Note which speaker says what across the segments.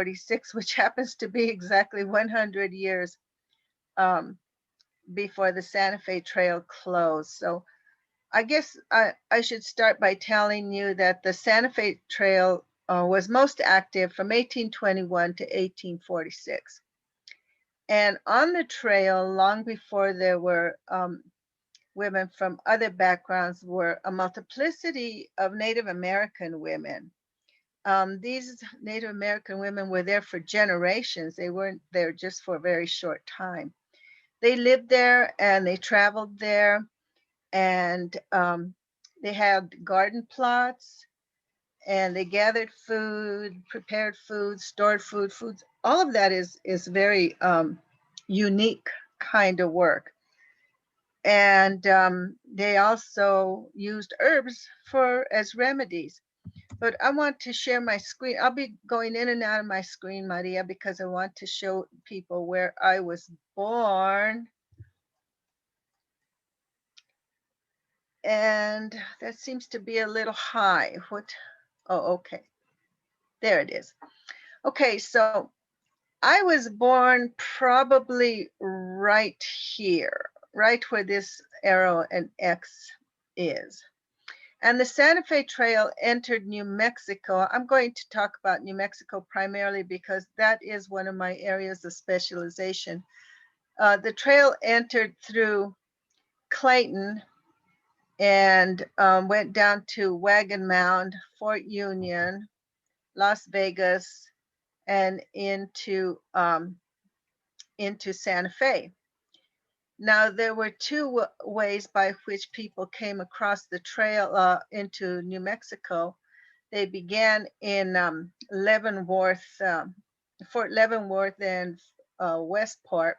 Speaker 1: 1846, which happens to be exactly 100 years before the Santa Fe Trail closed. So I guess I should start by telling you that the Santa Fe Trail was most active from 1821 to 1846. And on the trail, long before there were women from other backgrounds, were a multiplicity of Native American women. These Native American women were there for generations. They weren't there just for a very short time. They lived there and they traveled there, and they had garden plots, and they gathered food, prepared food, stored food, foods. All of that is very unique kind of work. And they also used herbs as remedies. But I want to share my screen. I'll be going in and out of my screen, Maria, because I want to show people where I was born. And that seems to be a little high. What? Oh, okay. There it is. Okay, so I was born probably right here, right where this arrow and X is. And the Santa Fe Trail entered New Mexico. I'm going to talk about New Mexico primarily because that is one of my areas of specialization. The trail entered through Clayton and went down to Wagon Mound, Fort Union, Las Vegas, and into Santa Fe. Now, there were two ways by which people came across the trail into New Mexico. They began in Leavenworth, Fort Leavenworth and Westport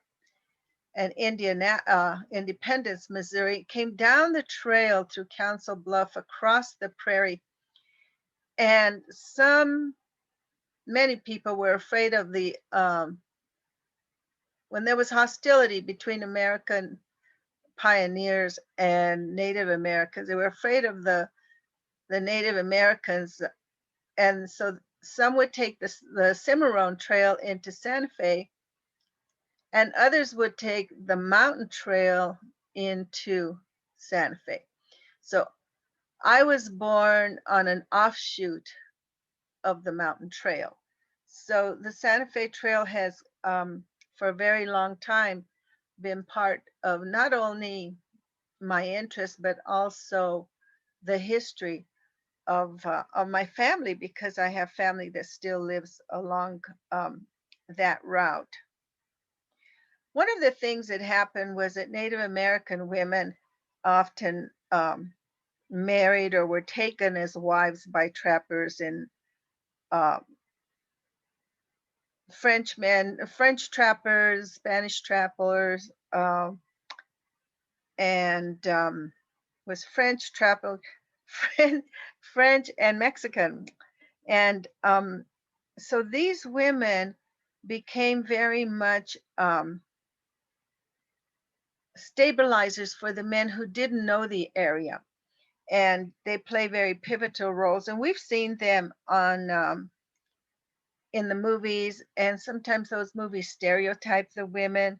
Speaker 1: and Independence, Missouri, came down the trail through Council Bluff across the prairie. And many people were afraid of when there was hostility between American pioneers and Native Americans, they were afraid of the Native Americans. And so some would take the Cimarron Trail into Santa Fe, and others would take the mountain trail into Santa Fe. So I was born on an offshoot of the mountain trail. So the Santa Fe Trail has, for a very long time, been part of not only my interest, but also the history of my family, because I have family that still lives along that route. One of the things that happened was that Native American women often married or were taken as wives by trappers and French trappers, Spanish trappers, and was French trapper, French and Mexican. And so these women became very much stabilizers for the men who didn't know the area. And they play very pivotal roles. And we've seen them on in the movies, and sometimes those movies stereotype the women,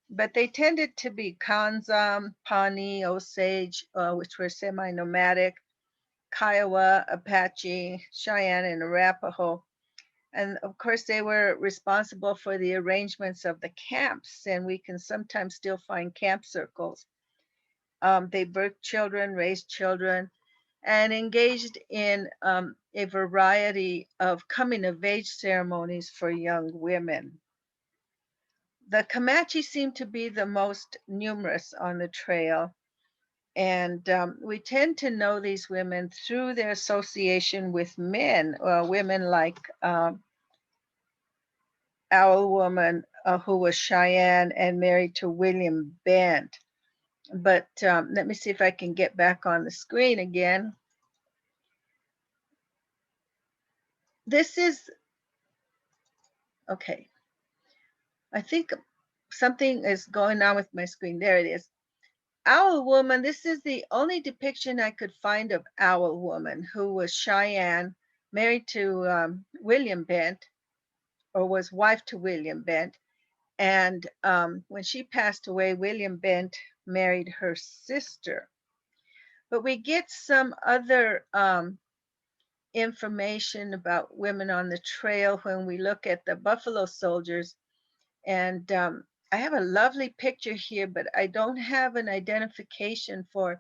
Speaker 1: but they tended to be Kanza, Pawnee, Osage, which were semi-nomadic, Kiowa, Apache, Cheyenne, and Arapaho. And of course, they were responsible for the arrangements of the camps, and we can sometimes still find camp circles. They birthed children, raised children, and engaged in a variety of coming-of-age ceremonies for young women. The Comanche seem to be the most numerous on the trail, and we tend to know these women through their association with men, women like Owl Woman, who was Cheyenne and married to William Bent. But let me see if I can get back on the screen again. This is, okay. I think something is going on with my screen. There it is. Owl Woman, this is the only depiction I could find of Owl Woman, who was Cheyenne, married to William Bent. or was wife to William Bent. And when she passed away, William Bent married her sister. But we get some other information about women on the trail when we look at the Buffalo Soldiers. And I have a lovely picture here, but I don't have an identification for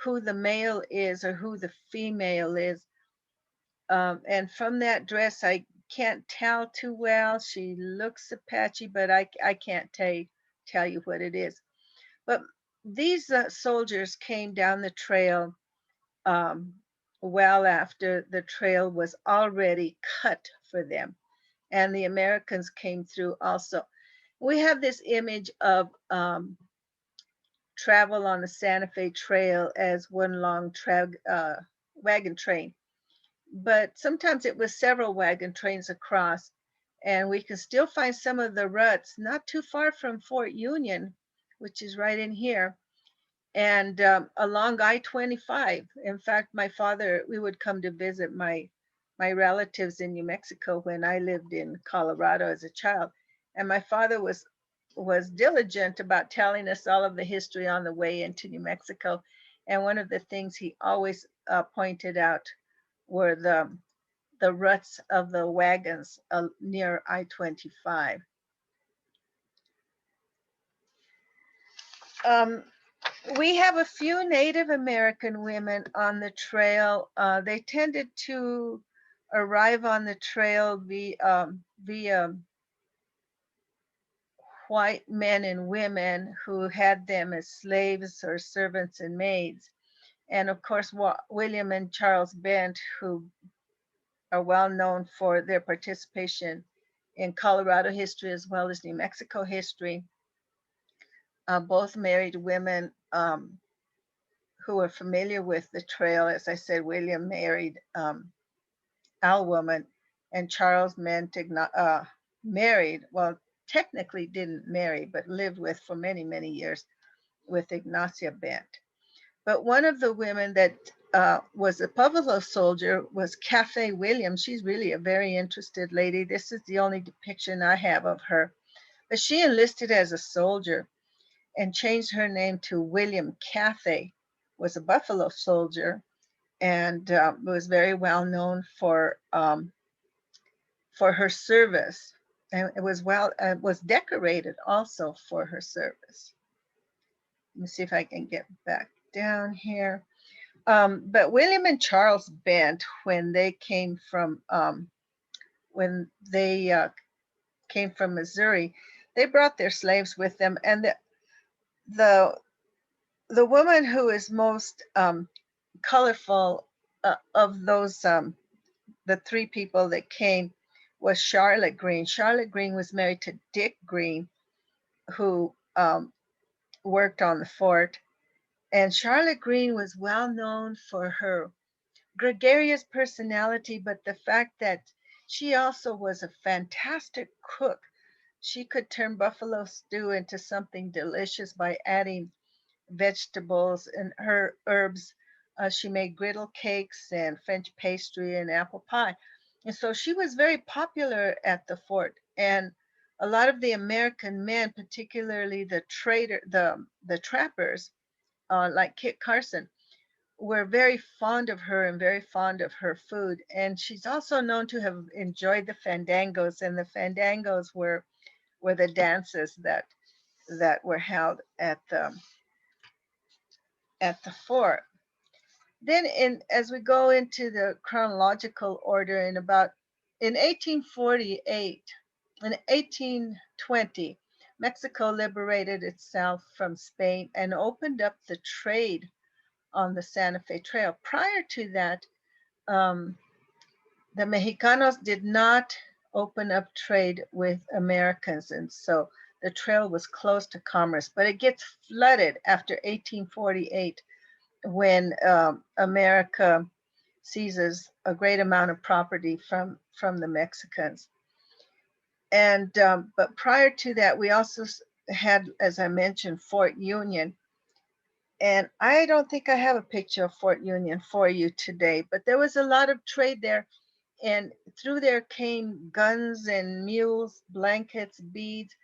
Speaker 1: who the male is or who the female is. And from that dress, I can't tell too well. She looks Apache, but I can't tell you what it is. But these soldiers came down the trail um, well after the trail was already cut for them. And the Americans came through also. We have this image of travel on the Santa Fe Trail as one long wagon train. But sometimes it was several wagon trains across. And we can still find some of the ruts not too far from Fort Union, which is right in here, and along I-25. In fact, my father, we would come to visit my relatives in New Mexico when I lived in Colorado as a child, and my father was diligent about telling us all of the history on the way into New Mexico. And one of the things he always pointed out were the ruts of the wagons near I-25. We have a few Native American women on the trail. They tended to arrive on the trail via white men and women who had them as slaves or servants and maids. And of course, William and Charles Bent, who are well known for their participation in Colorado history as well as New Mexico history, both married women who are familiar with the trail. As I said, William married Al woman, and Charles married, well, technically didn't marry, but lived with for many, many years with Ignacia Bent. But one of the women that was a Pueblo soldier was Cafe Williams. She's really a very interested lady. This is the only depiction I have of her. But she enlisted as a soldier and changed her name to William Cathay, was a Buffalo soldier, and was very well known for her service, and it was decorated also for her service. Let me see if I can get back down here. But William and Charles Bent, when they came from Missouri, they brought their slaves with them, and the woman who is most colorful of those the three people that came was Charlotte Green. Charlotte Green was married to Dick Green, who worked on the fort. And Charlotte Green was well known for her gregarious personality, but the fact that she also was a fantastic cook. She could turn buffalo stew into something delicious by adding vegetables and her herbs. She made griddle cakes and French pastry and apple pie. And so she was very popular at the fort. And a lot of the American men, particularly the trappers, like Kit Carson, were very fond of her and very fond of her food. And she's also known to have enjoyed the fandangos, and the fandangos were the dances that were held at the fort. Then as we go into the chronological order, in 1848, in 1820, Mexico liberated itself from Spain and opened up the trade on the Santa Fe Trail. Prior to that, the Mexicanos did not open up trade with Americans, and so the trail was closed to commerce. But it gets flooded after 1848 when America seizes a great amount of property from the Mexicans. And but prior to that, we also had, as I mentioned, Fort Union. And I don't think I have a picture of Fort Union for you today, but there was a lot of trade there And through there came guns and mules, blankets, beads,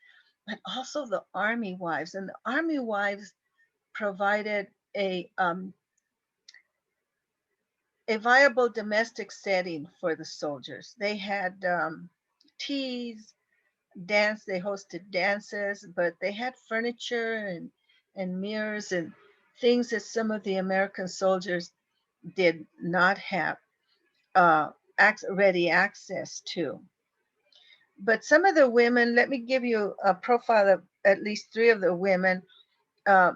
Speaker 1: but also the army wives. And the army wives provided a viable domestic setting for the soldiers. They had teas, dance. They hosted dances, but they had furniture and mirrors and things that some of the American soldiers did not have uh, ready access to. But some of the women, let me give you a profile of at least three of the women.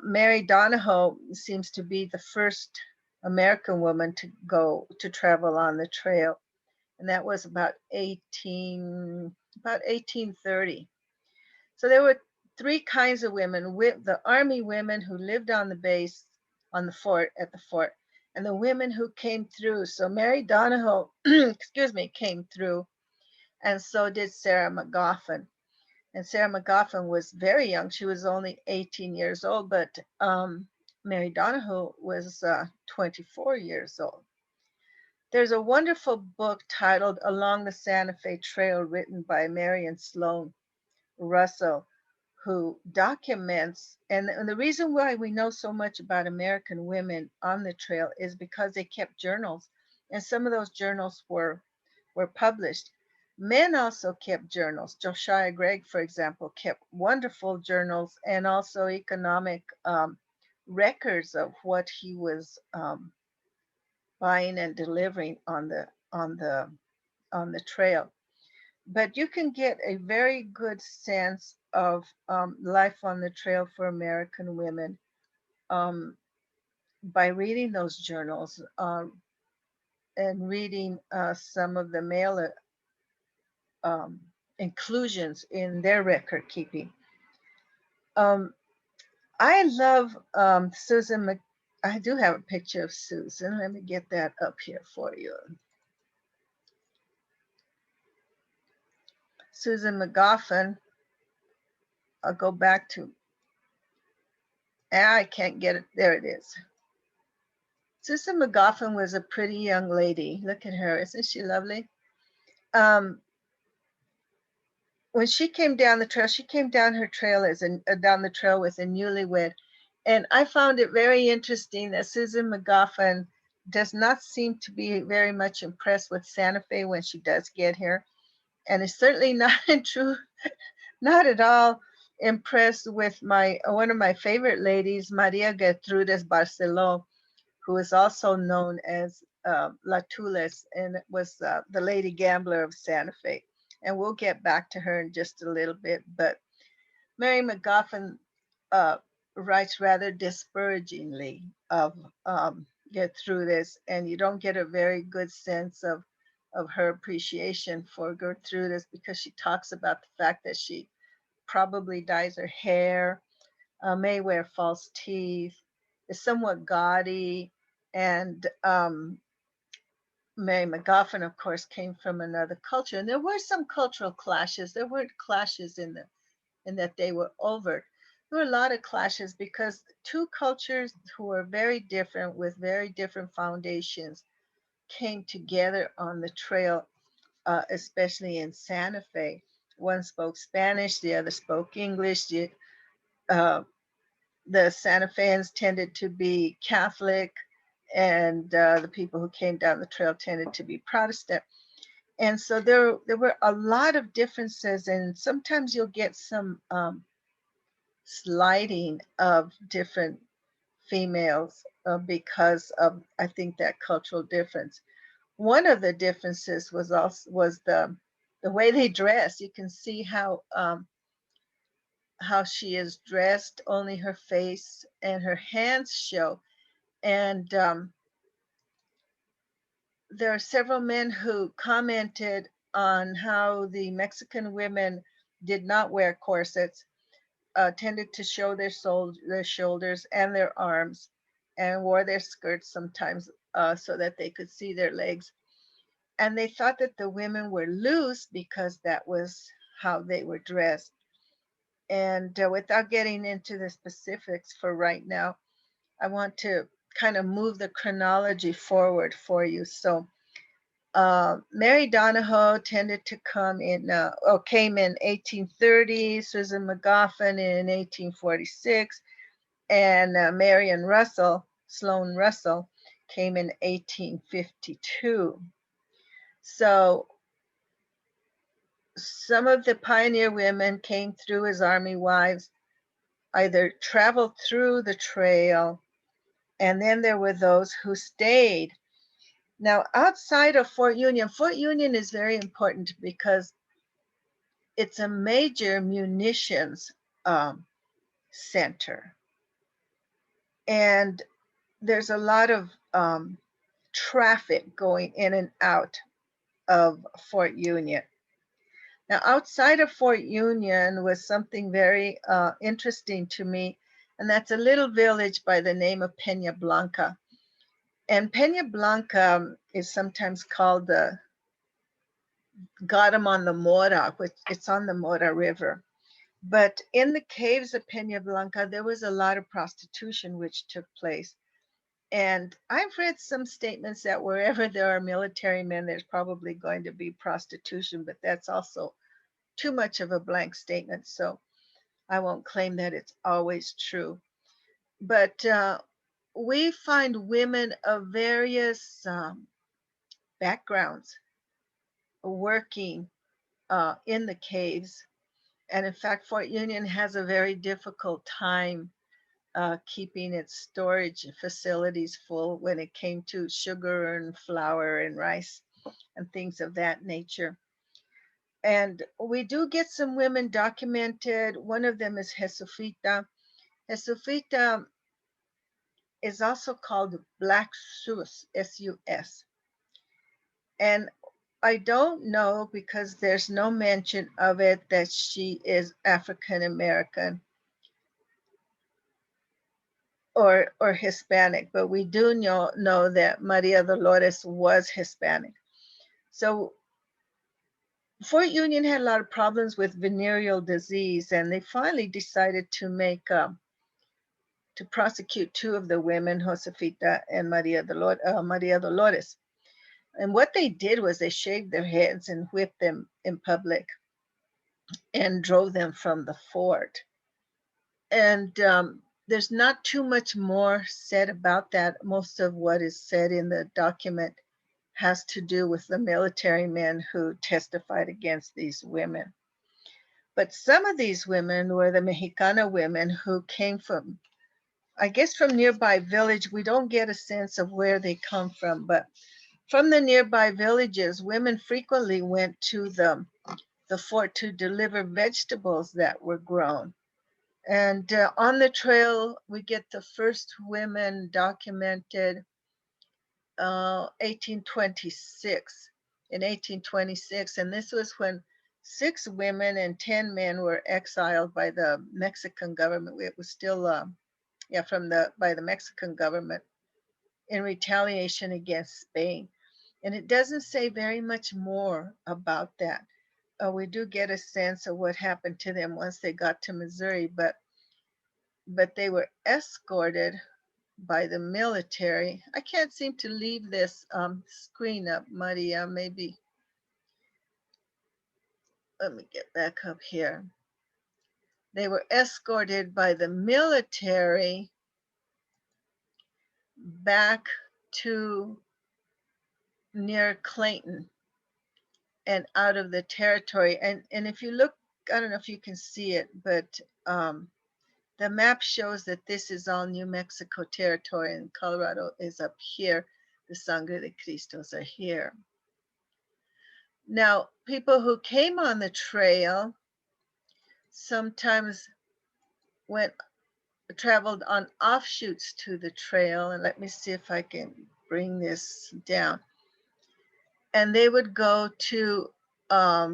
Speaker 1: Mary Donahoe seems to be the first American woman to go to travel on the trail, and that was about 1830. So there were three kinds of women: the army women who lived on the base, on the fort, at the fort, and the women who came through. So Mary Donahoe, excuse me, came through, and so did Sarah McGoffin. And Sarah McGoffin was very young. She was only 18 years old, but Mary Donahoe was 24 years old. There's a wonderful book titled Along the Santa Fe Trail, written by Marion Sloan Russell, who documents, and the reason why we know so much about American women on the trail is because they kept journals, and some of those journals were published. Men also kept journals. Josiah Gregg, for example, kept wonderful journals and also economic records of what he was buying and delivering on the trail. But you can get a very good sense of life on the trail for American women um, by reading those journals and reading some of the male um, inclusions in their record keeping. I love Susan I do have a picture of Susan. Let me get that up here for you. Susan McGoffin. I'll go back to, I can't get it. There it is. Susan McGoffin was a pretty young lady. Look at her. Isn't she lovely? Um, when she came down the trail, she came down her trail down the trail with a newlywed. And I found it very interesting that Susan McGoffin does not seem to be very much impressed with Santa Fe when she does get here. And is certainly not not at all impressed with one of my favorite ladies, Maria Gertrudis Barceló, who is also known as La Tules, and was the lady gambler of Santa Fe. And we'll get back to her in just a little bit. But Mary McGoffin writes rather disparagingly of Gertrudis, and you don't get a very good sense of her appreciation for Gertrudis because she talks about the fact that she probably dyes her hair, may wear false teeth, is somewhat gaudy, and Mary McGoffin, of course, came from another culture, and there were some cultural clashes. There weren't clashes in that they were overt. There were a lot of clashes because two cultures who were very different with very different foundations came together on the trail, especially in Santa Fe. One spoke Spanish, the other spoke English. Uh, the Santa Feans tended to be Catholic, and the people who came down the trail tended to be Protestant. And so there were a lot of differences, and sometimes you'll get some sliding of different females because of, I think, that cultural difference. One of the differences was the way they dress. You can see how she is dressed. Only her face and her hands show. And there are several men who commented on how the Mexican women did not wear corsets, tended to show their shoulders and their arms, and wore their skirts sometimes so that they could see their legs. And they thought that the women were loose because that was how they were dressed. And without getting into the specifics for right now, I want to kind of move the chronology forward for you. So Mary Donahoe tended to come in, came in 1830, Susan McGoffin in 1846, and Marion Russell, Sloan Russell, came in 1852. So some of the pioneer women came through as Army wives, either traveled through the trail, and then there were those who stayed. Now, outside of Fort Union is very important because it's a major munitions center. And there's a lot of traffic going in and out of Fort Union. Now, outside of Fort Union was something very interesting to me, and that's a little village by the name of Pena Blanca. And Pena Blanca is sometimes called the Gadam on the Mora, which it's on the Mora River. But in the caves of Pena Blanca, there was a lot of prostitution which took place. And I've read some statements that wherever there are military men, there's probably going to be prostitution, but that's also too much of a blank statement. So I won't claim that it's always true. But we find women of various backgrounds working in the caves. And in fact, Fort Union has a very difficult time keeping its storage facilities full when it came to sugar and flour and rice and things of that nature. And we do get some women documented. One of them is Jesufita. Jesufita is also called Black Sus, S-U-S. And I don't know, because there's no mention of it, that she is African American or Hispanic, but we do know that Maria Dolores was Hispanic. So Fort Union had a lot of problems with venereal disease, and they finally decided to make to prosecute two of the women, Josefita and Maria Dolores. And what they did was they shaved their heads and whipped them in public and drove them from the fort. And there's not too much more said about that. Most of what is said in the document has to do with the military men who testified against these women. But some of these women were the Mexicana women who came from, I guess, from nearby village. We don't get a sense of where they come from, but from the nearby villages, women frequently went to the fort to deliver vegetables that were grown. And on the trail, we get the first women documented 1826, in 1826. And this was when 6 women and 10 men were exiled by the Mexican government. It was still, by the Mexican government in retaliation against Spain. And it doesn't say very much more about that. We do get a sense of what happened to them once they got to Missouri, but they were escorted by the military. I can't seem to leave this screen up, Maria, maybe. Let me get back up here. They were escorted by the military back to near Clayton and out of the territory. And if you look, I don't know if you can see it, but the map shows that this is all New Mexico territory, and Colorado is up here. The Sangre de Cristos are here. Now, people who came on the trail sometimes traveled on offshoots to the trail. And let me see if I can bring this down. And they would go to, let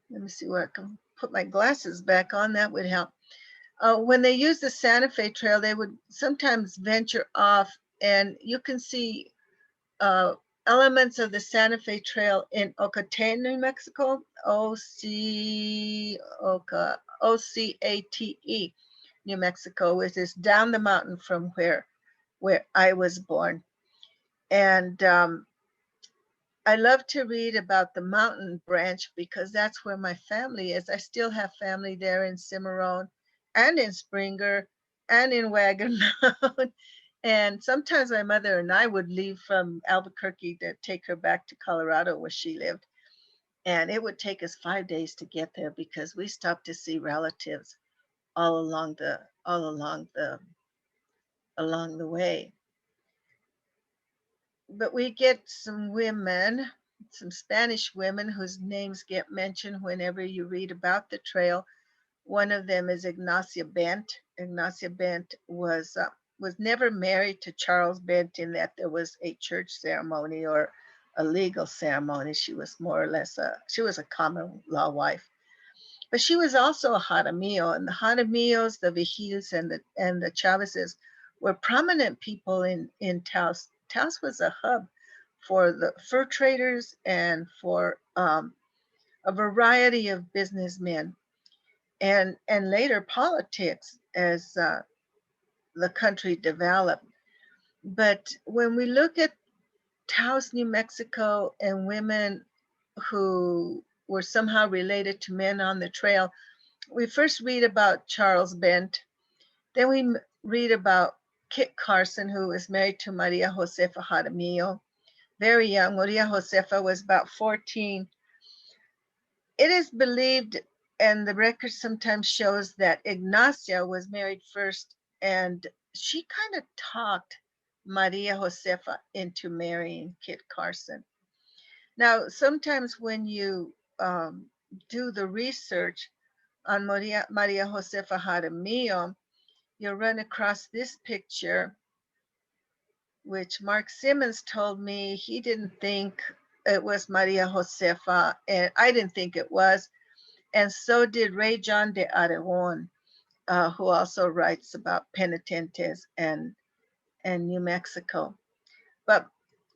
Speaker 1: me see where I can put my glasses back on, that would help. When they used the Santa Fe Trail, they would sometimes venture off, and you can see elements of the Santa Fe Trail in Okate, New Mexico, O-C-A-T-E, New Mexico, which is down the mountain from where I was born. And I love to read about the mountain branch because that's where my family is. I still have family there in Cimarron and in Springer and in Wagon Mound. And sometimes my mother and I would leave from Albuquerque to take her back to Colorado where she lived. And it would take us 5 days to get there because we stopped to see relatives all along the way. But we get some women, some Spanish women whose names get mentioned whenever you read about the trail. One of them is Ignacia Bent. Ignacia Bent was never married to Charles Bent in that there was a church ceremony or a legal ceremony. She was more or less she was a common law wife. But she was also a Jaramillo, and the Jaramillos, the Vigils, and the Chavezes were prominent people in Taos. Taos was a hub for the fur traders and for a variety of businessmen, and later politics as the country developed. But when we look at Taos, New Mexico, and women who were somehow related to men on the trail, we first read about Charles Bent. Then we read about Kit Carson, who was married to Maria Josefa Jaramillo, very young. Maria Josefa was about 14. It is believed, and the record sometimes shows, that Ignacia was married first, and she kind of talked Maria Josefa into marrying Kit Carson. Now, sometimes when you do the research on Maria Josefa Jaramillo, you'll run across this picture, which Mark Simmons told me he didn't think it was Maria Josefa, and I didn't think it was. And so did Ray John de Aragon, who also writes about penitentes and New Mexico. But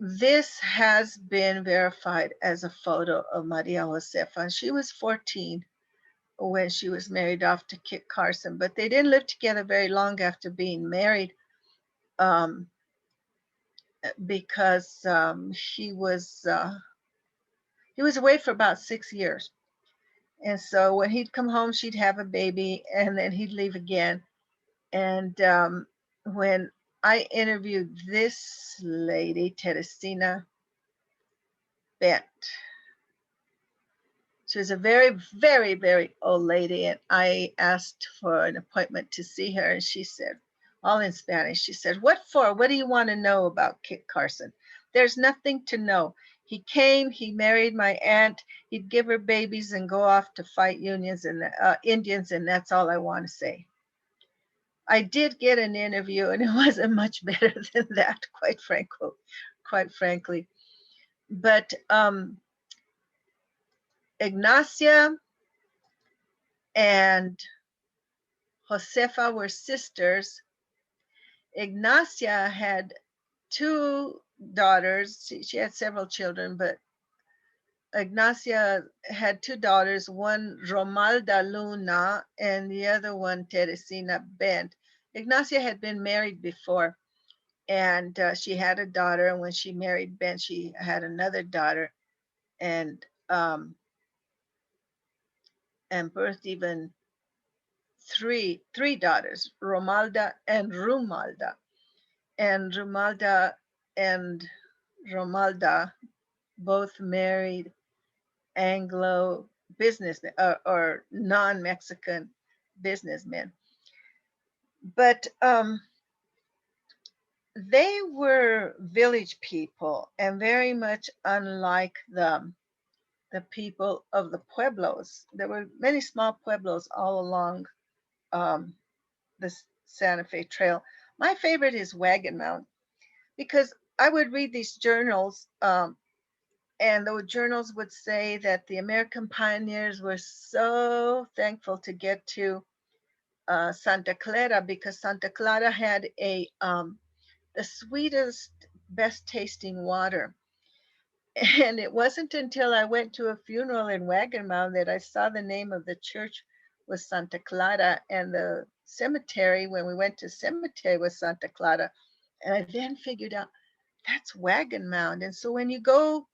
Speaker 1: this has been verified as a photo of Maria Josefa. She was 14 when she was married off to Kit Carson, but they didn't live together very long after being married, um, because he was away for about 6 years. And so when he'd come home, she'd have a baby, and then he'd leave again. And when I interviewed this lady, Teresina Bent, she was a very, very, very old lady, and I asked for an appointment to see her, and she said, all in Spanish, she said, "What for? What do you want to know about Kit Carson? There's nothing to know. He came, he married my aunt, he'd give her babies and go off to fight Indians, and that's all I want to say." I did get an interview, and it wasn't much better than that, quite frankly. But Ignacia and Josefa were sisters. Ignacia had two daughters. She had several children, but Ignacia had two daughters, one Romalda Luna and the other one Teresina Bent. Ignacia had been married before, and she had a daughter. And when she married Bent, she had another daughter, and birthed even three daughters, Romalda and Rumalda. And Romalda and Romalda both married Anglo businessmen, or non-Mexican businessmen. But they were village people and very much unlike the people of the Pueblos. There were many small Pueblos all along the Santa Fe Trail. My favorite is Wagon Mound because I would read these journals, and the journals would say that the American pioneers were so thankful to get to Santa Clara because Santa Clara had the sweetest, best tasting water. And it wasn't until I went to a funeral in Wagon Mound that I saw the name of the church was Santa Clara, and the cemetery, when we went to cemetery, was Santa Clara. And I then figured out that's Wagon Mound. And so when you go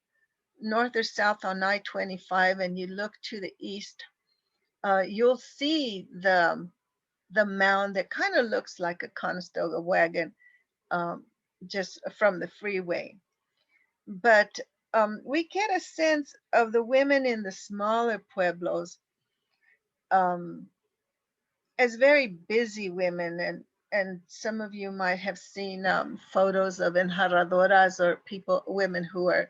Speaker 1: north or south on I-25 and you look to the east, you'll see the mound that kind of looks like a Conestoga wagon, um, just from the freeway. But we get a sense of the women in the smaller pueblos um, as very busy women, and some of you might have seen photos of enjarradoras, or people, women who are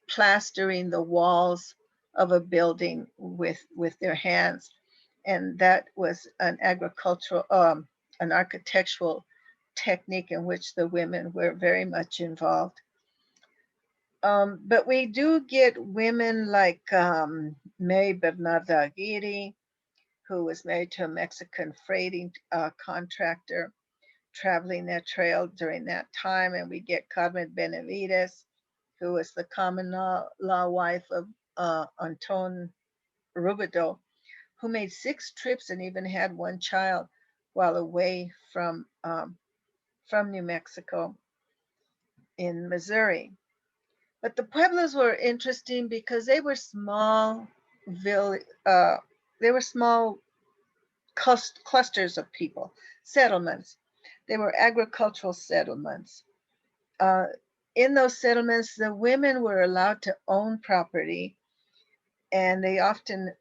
Speaker 1: plastering the walls of a building with their hands, and that was an architectural technique in which the women were very much involved. But we do get women like Mary Bernarda Aguirre, who was married to a Mexican freighting contractor, traveling that trail during that time. And we get Carmen Benavides, who was the common law wife of Anton Rubido, who made 6 trips and even had 1 child while away from New Mexico in Missouri. But the Pueblos were interesting because they were small they were small clusters of people, settlements. They were agricultural settlements. Uh, in those settlements, the women were allowed to own property, and they often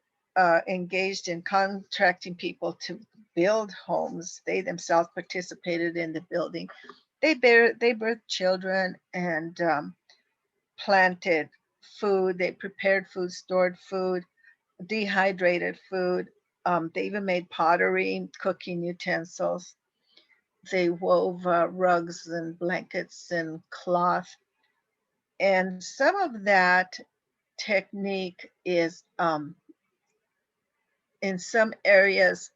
Speaker 1: engaged in contracting people to build homes. They themselves participated in the building. They birthed children and planted food. They prepared food, stored food, dehydrated food. They even made pottery, cooking utensils. They wove rugs and blankets and cloth. And some of that technique is in some areas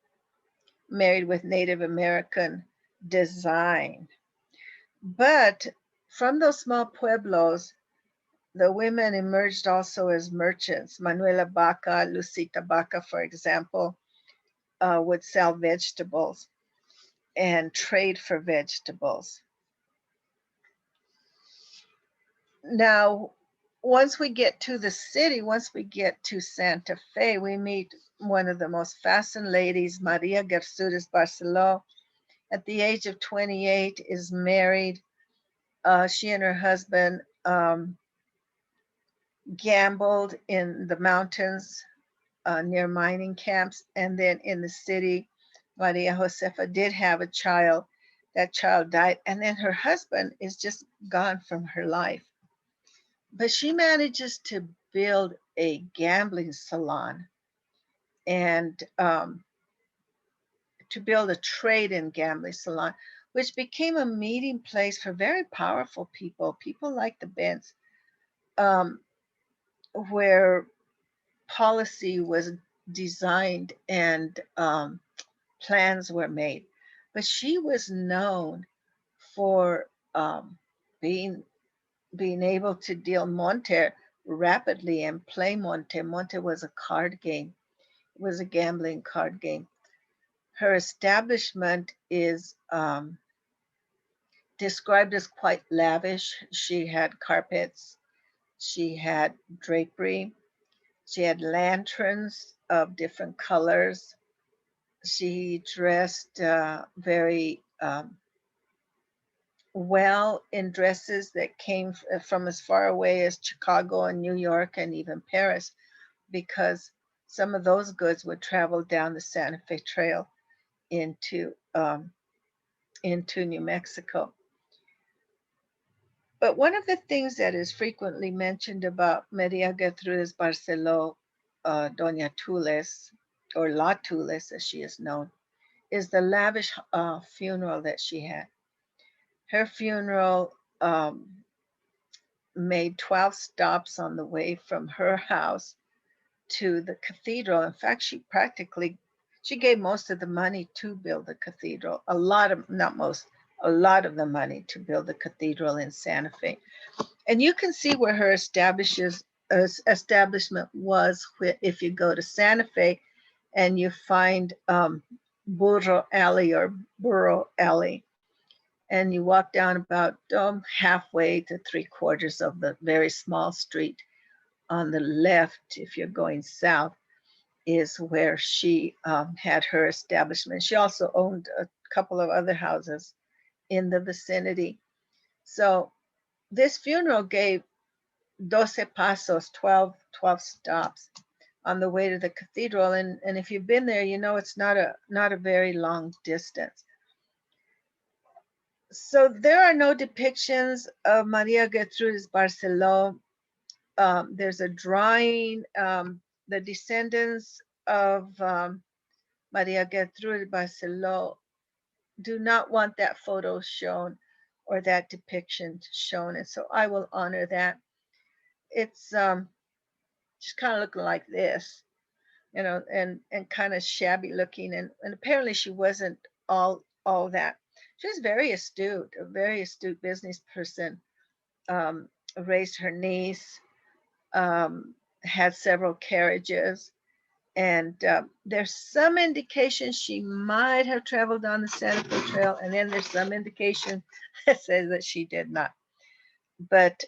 Speaker 1: married with Native American design. But from those small pueblos, the women emerged also as merchants. Manuela Baca, Lucita Baca, for example, would sell vegetables and trade for vegetables. Now, once we get to the city, once we get to Santa Fe, we meet one of the most fascinating ladies, Maria Gertrudis Barcelona. At the age of 28, is married. She and her husband gambled in the mountains near mining camps, and then in the city, Maria Josefa did have a child. That child died, and then her husband is just gone from her life. But she manages to build a gambling salon and to build a trade-in gambling salon, which became a meeting place for very powerful people, people like the Bents, where policy was designed and plans were made. But she was known for being able to deal monte rapidly and play monte. Monte was a card game. It was a gambling card game. Her establishment is described as quite lavish. She had carpets, she had drapery, she had lanterns of different colors. She dressed very well in dresses that came from as far away as Chicago and New York and even Paris, because some of those goods would travel down the Santa Fe Trail into New Mexico. But one of the things that is frequently mentioned about Maria Gertrudis Barceló, Doña Tules, or La Tules as she is known, is the lavish funeral that she had. Her funeral made 12 stops on the way from her house to the cathedral. In fact, she gave most of the money to build the cathedral. A lot of the money to build the cathedral in Santa Fe. And you can see where her establishment was if you go to Santa Fe and you find Burro Alley or Burro Alley, and you walk down about halfway to 3/4 of the very small street. on the left, if you're going south, is where she had her establishment. She also owned a couple of other houses in the vicinity. So this funeral gave 12 pasos, 12 stops on the way to the cathedral. And if you've been there, you know it's not a very long distance. So there are no depictions of Maria Gertrudis Barceló. There's a drawing. The descendants of Maria Gertrudis Barceló do not want that photo shown or that depiction shown, and so I will honor that. It's just kind of looking like this, you know, and kind of shabby looking, and apparently she wasn't all that. She was very astute, a very astute business person. Raised her niece, had several carriages, and there's some indication she might have traveled on the Santa Fe Trail, and then there's some indication that says that she did not. But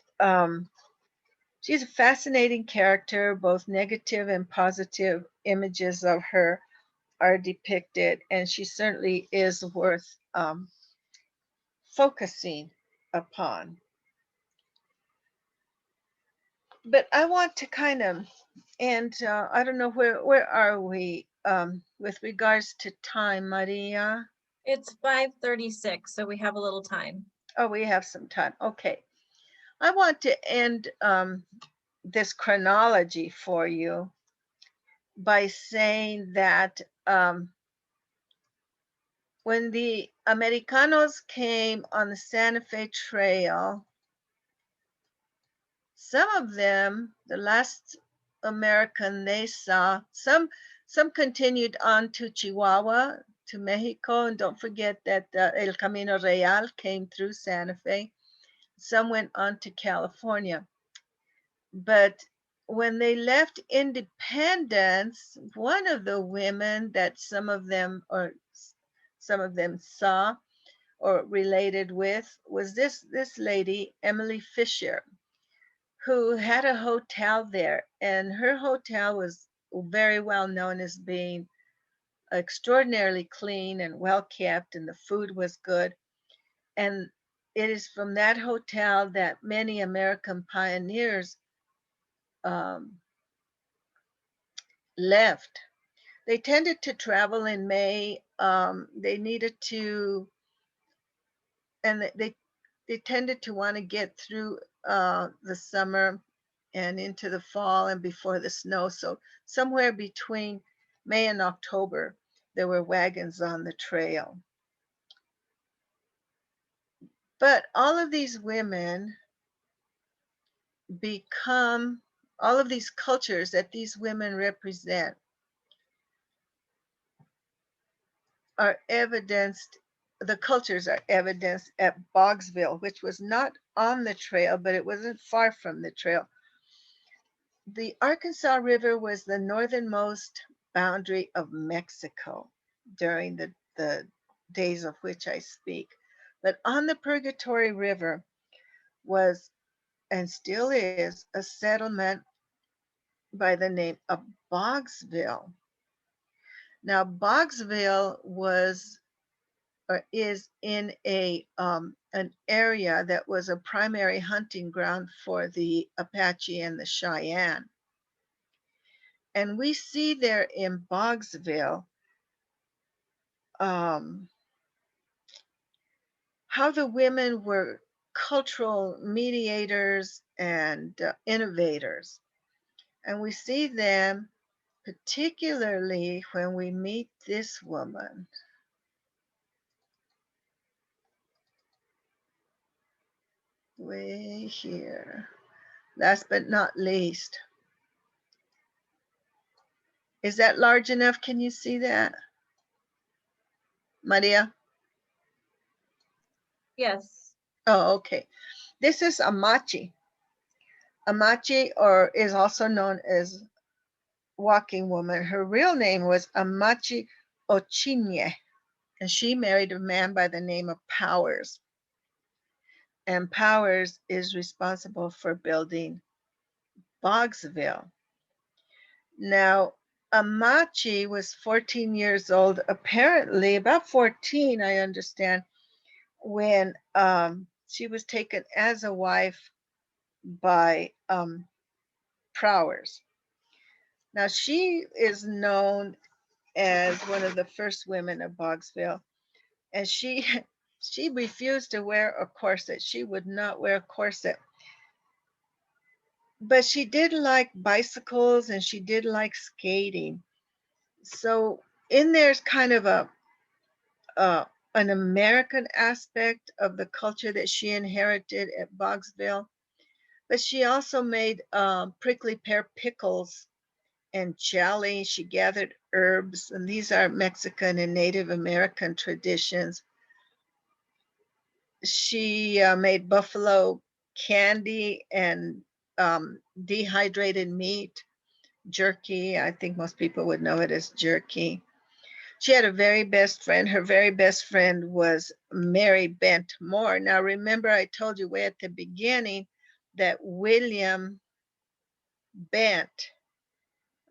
Speaker 1: she's a fascinating character. Both negative and positive images of her are depicted, and she certainly is worth focusing upon. But I want to kind of, and I don't know, where are we with regards to time, Maria?
Speaker 2: It's 5:36, so we have a little time.
Speaker 1: Oh, we have some time. Okay. I want to end this chronology for you by saying that when the Americanos came on the Santa Fe Trail, some of them, the last American they saw, some continued on to Chihuahua, to Mexico, and don't forget that El Camino Real came through Santa Fe. Some went on to California. But when they left Independence, one of the women that some of them saw or related with was this lady, Emily Fisher, who had a hotel there, and her hotel was very well known as being extraordinarily clean and well kept, and the food was good. And it is from that hotel that many American pioneers left. They tended to travel in May. They needed to, and they tended to want to get through the summer and into the fall and before the snow. So somewhere between May and October, there were wagons on the trail. But all of these women become, all of these cultures that these women represent are evidenced, the cultures are evidenced at Bogsville, which was not on the trail, but it wasn't far from the trail. The Arkansas River was the northernmost boundary of Mexico during the days of which I speak. But on the Purgatory River was, and still is, a settlement by the name of Bogsville. Now, Bogsville was or is in an area that was a primary hunting ground for the Apache and the Cheyenne. And we see there in Bogsville how the women were cultural mediators and innovators. And we see them particularly when we meet this woman. Way here. Last but not least. Is that large enough? Can you see that? Maria?
Speaker 2: Yes.
Speaker 1: Oh, okay. This is Amachi. Amachi, or is also known as Walking Woman. Her real name was Amachi Ochinye, and she married a man by the name of Powers. And Powers is responsible for building Bogsville. Now, Amachi was 14 years old, apparently about 14, I understand, when she was taken as a wife by Prowers. Now, she is known as one of the first women of Bogsville, and she she refused to wear a corset. She would not wear a corset. But she did like bicycles and she did like skating. So in there's kind of uh, an American aspect of the culture that she inherited at Bogsville. But she also made prickly pear pickles and jelly. She gathered herbs, and these are Mexican and Native American traditions. She made buffalo candy and dehydrated meat, jerky. I think most people would know it as jerky. She had a very best friend. Her very best friend was Mary Bent Moore. Now, remember, I told you way at the beginning that William Bent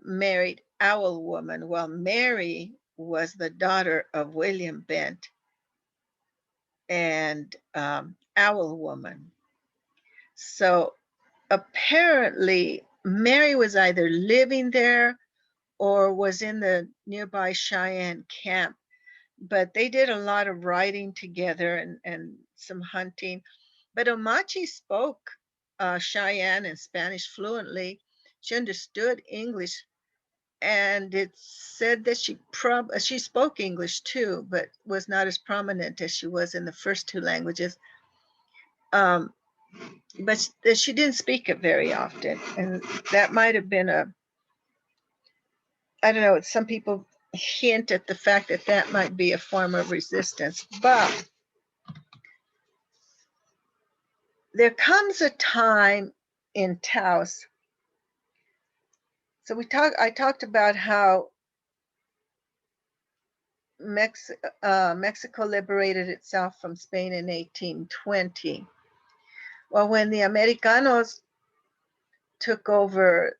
Speaker 1: married Owl Woman. Well, Mary was the daughter of William Bent and Owl Woman. So apparently, Mary was either living there or was in the nearby Cheyenne camp. But they did a lot of writing together and some hunting. But Omachi spoke Cheyenne and Spanish fluently. She understood English, and it's said that she spoke English too, but was not as prominent as she was in the first two languages. But she didn't speak it very often, and that might have been I don't know, some people hint at the fact that that might be a form of resistance. But there comes a time in Taos. So I talked about how Mexico liberated itself from Spain in 1820. Well, when the Americanos took over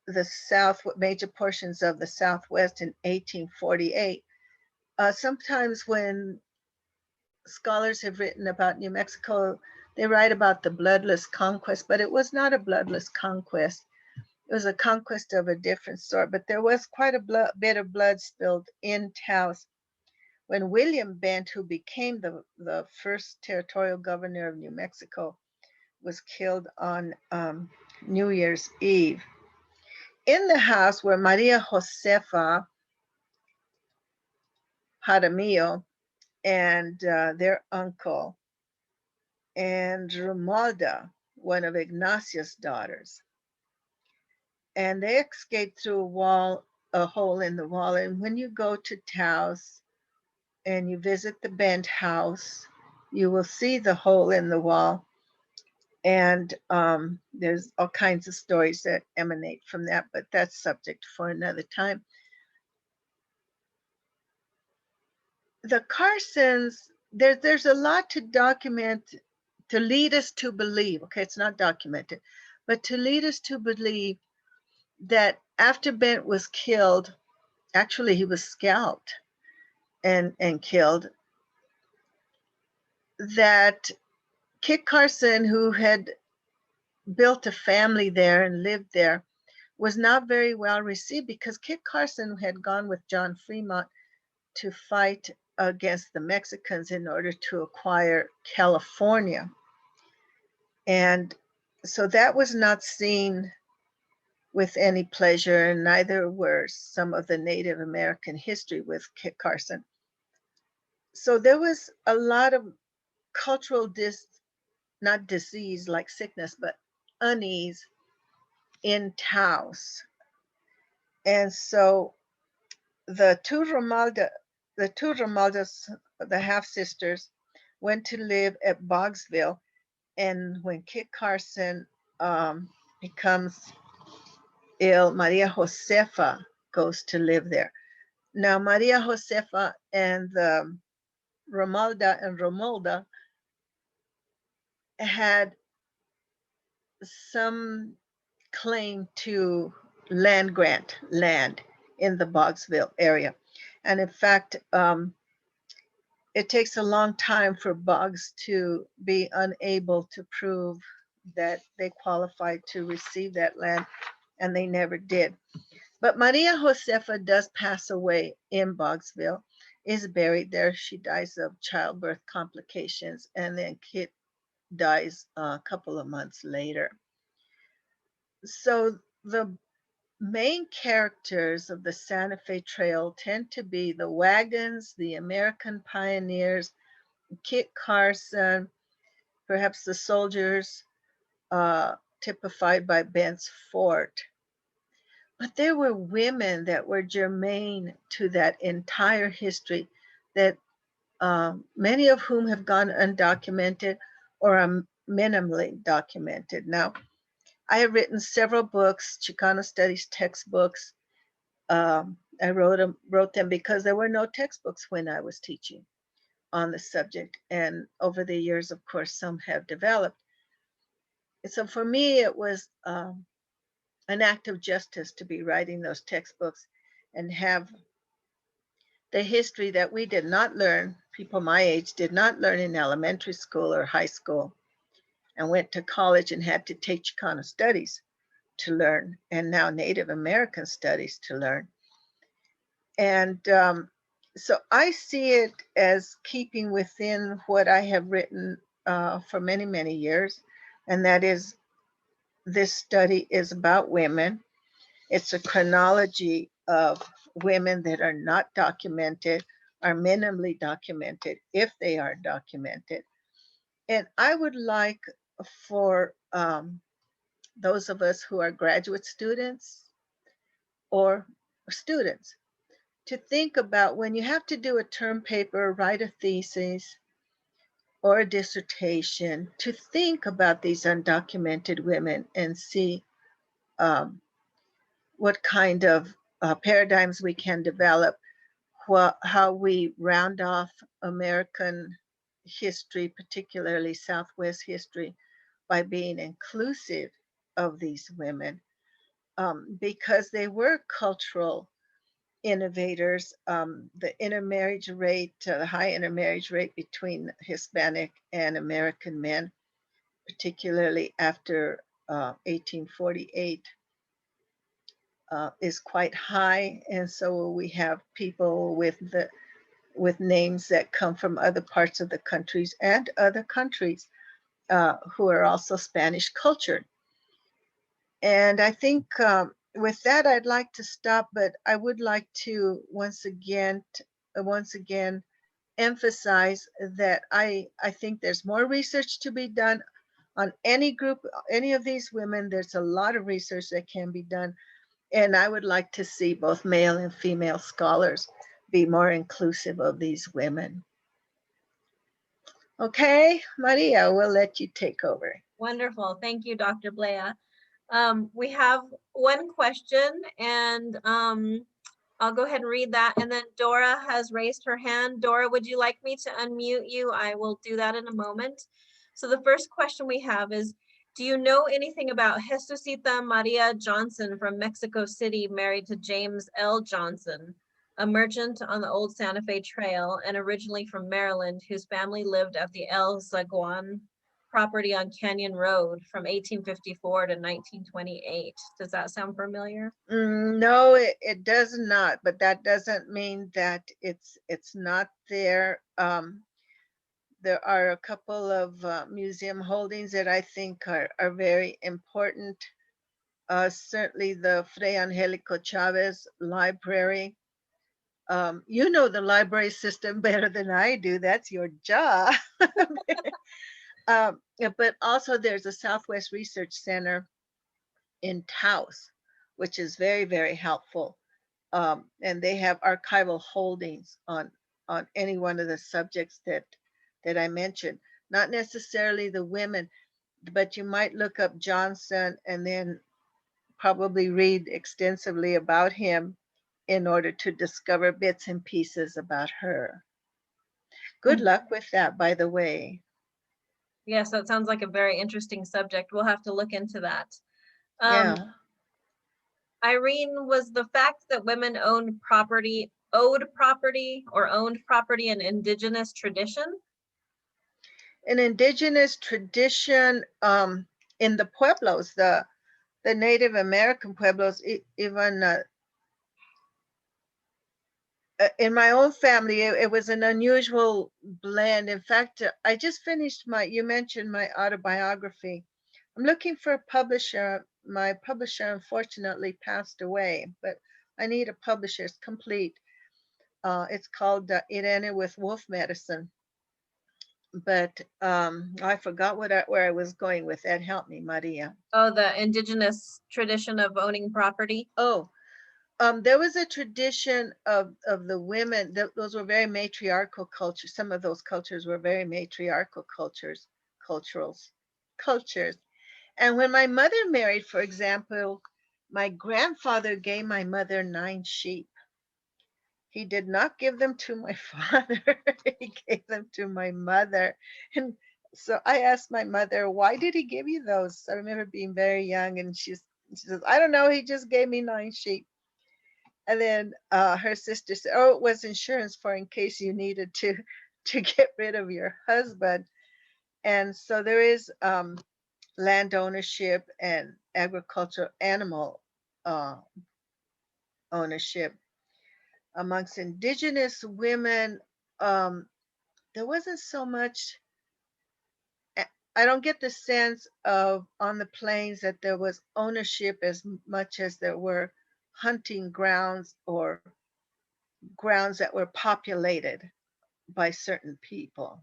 Speaker 1: the major portions of the Southwest in 1848, sometimes when scholars have written about New Mexico, they write about the bloodless conquest, but it was not a bloodless conquest. It was a conquest of a different sort, but there was quite a bit of blood spilled in Taos when William Bent, who became the first territorial governor of New Mexico, was killed on New Year's Eve. In the house were Maria Josefa Jaramillo and their uncle, and Romualda, one of Ignacio's daughters. And they escaped through a hole in the wall. And when you go to Taos and you visit the Bent house, you will see the hole in the wall. And there's all kinds of stories that emanate from that, but that's subject for another time. The Carsons, there's a lot to document to lead us to believe, okay, it's not documented, but to lead us to believe that after Bent was killed, actually he was scalped and killed, that Kit Carson, who had built a family there and lived there, was not very well received because Kit Carson had gone with John Fremont to fight against the Mexicans in order to acquire California. And so that was not seen with any pleasure, and neither were some of the Native American history with Kit Carson. So there was a lot of cultural not disease like sickness, but unease in Taos. And so the two Romaldas, the half sisters, went to live at Bogsville. And when Kit Carson becomes ill, Maria Josefa goes to live there. Now, Maria Josefa and Romalda and Romualda had some claim to land grant land in the Bogsville area. And in fact, it takes a long time for Boggs to be unable to prove that they qualified to receive that land, and they never did. But Maria Josefa does pass away in Bogsville, is buried there. She dies of childbirth complications, and then Kit dies a couple of months later. So the main characters of the Santa Fe Trail tend to be the wagons, the American pioneers, Kit Carson, perhaps the soldiers, typified by Bent's Fort. But there were women that were germane to that entire history, that many of whom have gone undocumented or are minimally documented. Now, I have written several books, Chicano studies textbooks. I wrote them because there were no textbooks when I was teaching on the subject. And over the years, of course, some have developed. So for me, it was an act of justice to be writing those textbooks and have the history that we did not learn, people my age did not learn in elementary school or high school, and went to college and had to take Chicano studies to learn, and now Native American studies to learn. And so I see it as keeping within what I have written for many, many years, and that is, this study is about women. It's a chronology of women that are not documented, are minimally documented, if they are documented. And I would like for those of us who are graduate students or students to think about, when you have to do a term paper, write a thesis or a dissertation, to think about these undocumented women and see what kind of paradigms we can develop, how we round off American history, particularly Southwest history, by being inclusive of these women, because they were cultural innovators. The intermarriage rate, the high intermarriage rate between Hispanic and American men, particularly after 1848, is quite high. And so we have people with names that come from other parts of the countries and other countries who are also Spanish cultured. And I think with that, I'd like to stop, but I would like to once again emphasize that I think there's more research to be done on any group, any of these women. There's a lot of research that can be done. And I would like to see both male and female scholars be more inclusive of these women. Okay, Maria, we'll let you take over.
Speaker 2: Wonderful. Thank you, Dr. Blea. We have one question, and I'll go ahead and read that. And then Dora has raised her hand. Dora, would you like me to unmute you? I will do that in a moment. So the first question we have is, do you know anything about Jesusita Maria Johnson from Mexico City, married to James L. Johnson, a merchant on the old Santa Fe Trail and originally from Maryland, whose family lived at the El Zaguan property on Canyon Road from 1854 to 1928. Does that sound familiar?
Speaker 1: No, it does not, but that doesn't mean that it's not there. There are a couple of museum holdings that I think are very important. Certainly the Fray Angelico Chavez Library. You know the library system better than I do. That's your job. But also there's a Southwest Research Center in Taos, which is very, very helpful. And they have archival holdings on any one of the subjects that I mentioned. Not necessarily the women, but you might look up Johnson and then probably read extensively about him in order to discover bits and pieces about her. Good luck with that, by the way.
Speaker 2: Yes, that sounds like a very interesting subject. We'll have to look into that. Um,
Speaker 1: Yeah.
Speaker 2: Irene, was the fact that women owed property or owned property an indigenous tradition?
Speaker 1: An indigenous tradition in the Pueblos, the Native American Pueblos, even in my own family, it was an unusual blend. In fact, I just finished you mentioned my autobiography. I'm looking for a publisher. My publisher unfortunately passed away, but I need a publisher. It's complete. It's called Irene with Wolf Medicine. But I forgot where I was going with that. Help me, Maria.
Speaker 2: Oh, the indigenous tradition of owning property.
Speaker 1: Oh, there was a tradition of the women. Those were very matriarchal cultures. Some of those cultures were very matriarchal cultures, cultures. And when my mother married, for example, my grandfather gave my mother 9 sheep. He did not give them to my father. He gave them to my mother. And so I asked my mother, why did he give you those? I remember being very young, and she says, I don't know. He just gave me 9 sheep. And then her sister said, oh, it was insurance for in case you needed to get rid of your husband. And so there is land ownership and agricultural animal uh, ownership. Amongst indigenous women, um, there wasn't so much. I don't get the sense of on the plains that there was ownership as much as there were hunting grounds or grounds that were populated by certain people.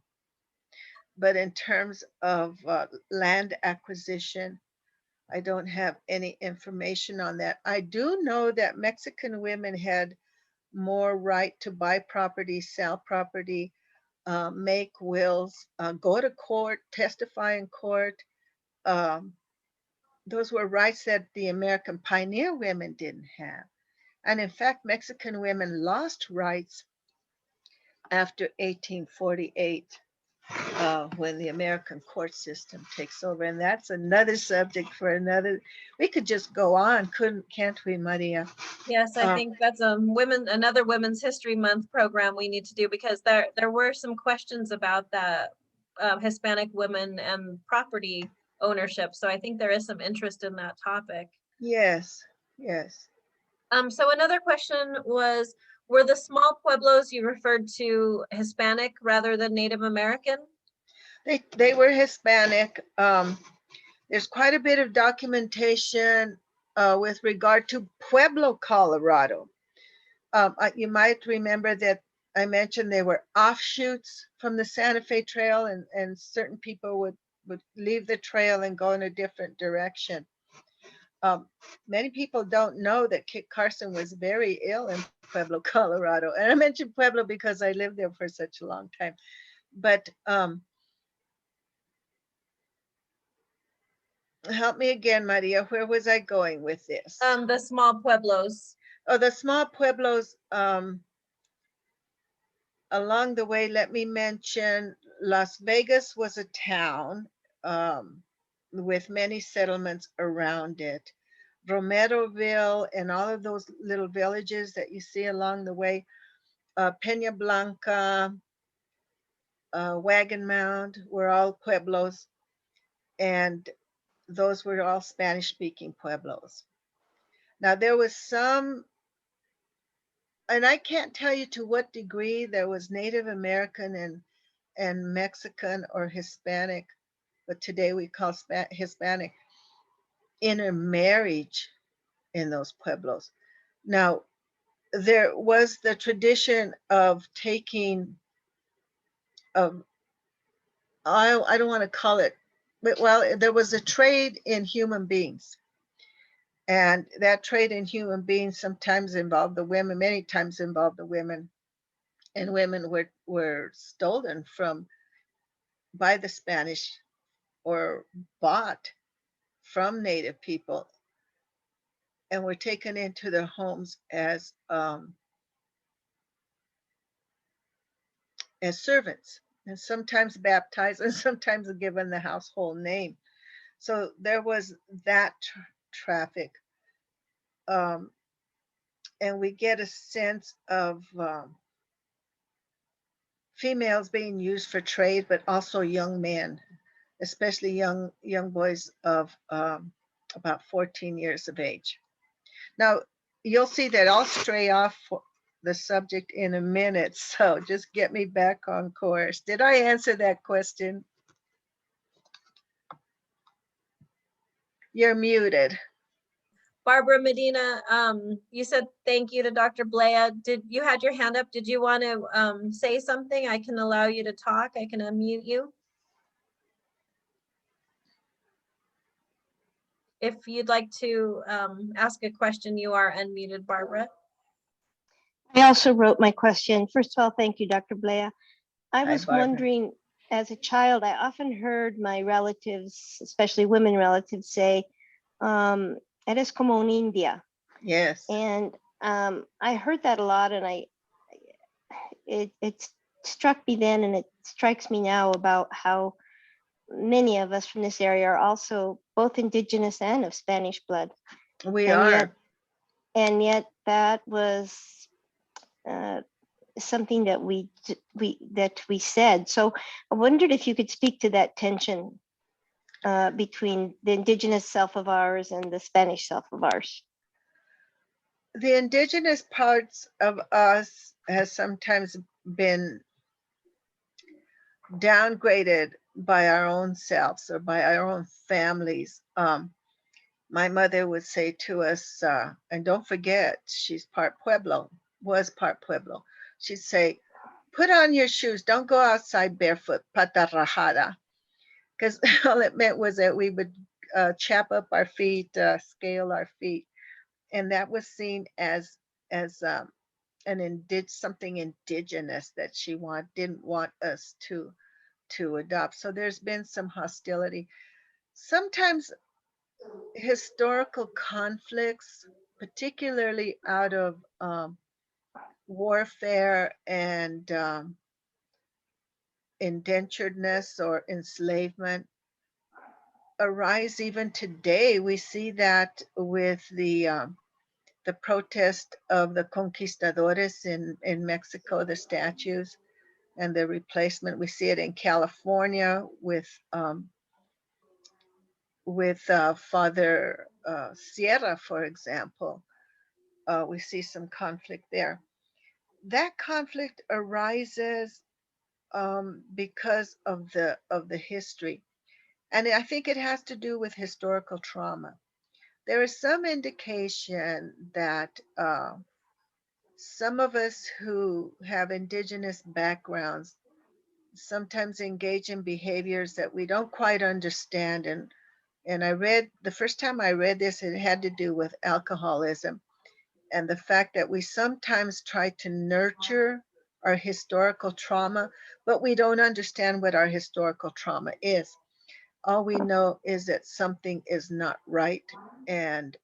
Speaker 1: But in terms of land acquisition, I don't have any information on that. I do know that Mexican women had more right to buy property, sell property, make wills, go to court, testify in court. Um, those were rights that the American pioneer women didn't have. And in fact, Mexican women lost rights after 1848 when the American court system takes over. And that's another subject for another. We could just go on, can't we, Maria?
Speaker 2: Yes, I think that's another Women's History Month program we need to do, because there were some questions about the Hispanic women and property ownership. So I think there is some interest in that topic.
Speaker 1: Yes, yes.
Speaker 2: So another question was, were the small pueblos you referred to Hispanic rather than Native American?
Speaker 1: They were Hispanic. There's quite a bit of documentation with regard to Pueblo, Colorado. You might remember that I mentioned they were offshoots from the Santa Fe Trail, and certain people would leave the trail and go in a different direction. Many people don't know that Kit Carson was very ill in Pueblo, Colorado. And I mentioned Pueblo because I lived there for such a long time. But help me again, Maria, where was I going with this?
Speaker 2: The small pueblos.
Speaker 1: Oh, the small pueblos. Along the way, let me mention Las Vegas was a town with many settlements around it. Romeroville and all of those little villages that you see along the way, Pena Blanca, Wagon Mound were all pueblos, and those were all Spanish-speaking pueblos. Now there was some, and I can't tell you to what degree there was Native American and Mexican or Hispanic, but today we call Hispanic, intermarriage in those pueblos. Now, there was the tradition of taking, of, I don't want to call it, but well, there was a trade in human beings. And that trade in human beings sometimes involved the women, many times involved the women, and women were stolen from by the Spanish or bought from Native people and were taken into their homes as servants, and sometimes baptized and sometimes given the household name. So there was that traffic. And we get a sense of females being used for trade, but also young men, especially young boys of about 14 years of age. Now, you'll see that I'll stray off the subject in a minute, so just get me back on course. Did I answer that question? You're muted.
Speaker 2: Barbara Medina, you said thank you to Dr. Blea. Did you had your hand up? Did you want to say something? I can allow you to talk. I can unmute you. If you'd like to ask a question, you are unmuted, Barbara.
Speaker 3: I also wrote my question. First of all, thank you, Dr. Blea. I
Speaker 1: Hi,
Speaker 3: was
Speaker 1: Barbara.
Speaker 3: wondering, as a child, I often heard my relatives, especially women relatives, say, eres como un India.
Speaker 1: Yes.
Speaker 3: And I heard that a lot, and it struck me then, and it strikes me now about how many of us from this area are also both indigenous and of Spanish blood.
Speaker 1: We are.
Speaker 3: Yet that was something that we said. So I wondered if you could speak to that tension between the indigenous self of ours and the Spanish self of ours.
Speaker 1: The indigenous parts of us has sometimes been downgraded by our own selves or by our own families. My mother would say to us, and don't forget, she's part Pueblo, was part Pueblo. She'd say, put on your shoes, don't go outside barefoot, pata rajada. Because all it meant was that we would chap up our feet, scale our feet. And that was seen as something indigenous that she didn't want us to adopt. So there's been some hostility. Sometimes historical conflicts, particularly out of warfare and indenturedness or enslavement, arise even today. We see that with the protest of the conquistadores in Mexico, the statues and the replacement. We see it in California with Father Sierra, for example. We see some conflict there. That conflict arises because of the history, and I think it has to do with historical trauma. There is some indication that some of us who have indigenous backgrounds sometimes engage in behaviors that we don't quite understand. And I read, the first time I read this, it had to do with alcoholism and the fact that we sometimes try to nurture our historical trauma, but we don't understand what our historical trauma is. All we know is that something is not right, and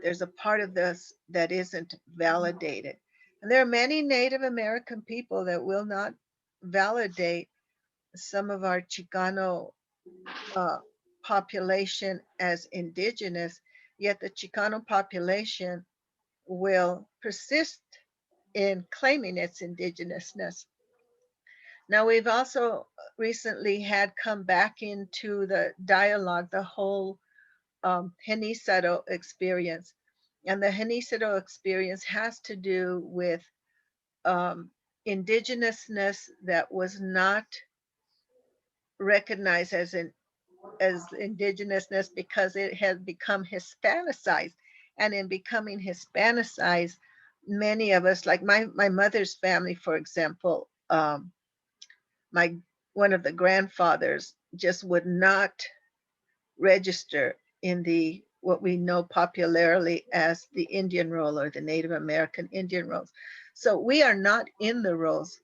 Speaker 1: there's a part of this that isn't validated. And there are many Native American people that will not validate some of our Chicano population as indigenous, yet the Chicano population will persist in claiming its indigenousness. Now, we've also recently had come back into the dialogue the whole Genízaro experience. And the Genízaro experience has to do with indigenousness that was not recognized as indigenousness because it had become Hispanicized. And in becoming Hispanicized, many of us, like my mother's family, for example, one of the grandfathers just would not register in the what we know popularly as the Indian roll or the Native American Indian rolls. So we are not in the rolls.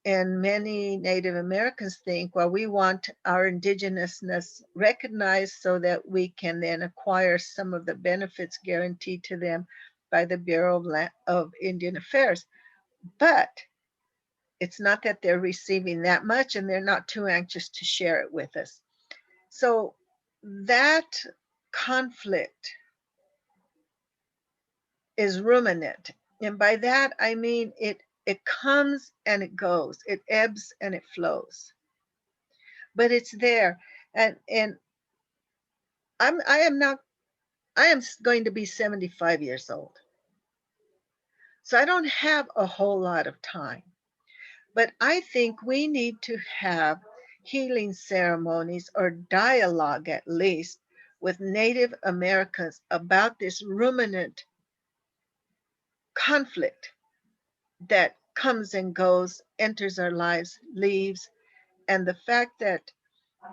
Speaker 1: And many Native Americans think, well, we want our indigenousness recognized so that we can then acquire some of the benefits guaranteed to them by the Bureau of Indian Affairs. But it's not that they're receiving that much, and they're not too anxious to share it with us. So that conflict is ruminant. And by that, I mean it comes and it goes, it ebbs and it flows, but it's there. And I am not, I am going to be 75 years old. So I don't have a whole lot of time. But I think we need to have healing ceremonies or dialogue at least with Native Americans about this ruminant conflict that comes and goes, enters our lives, leaves, and the fact that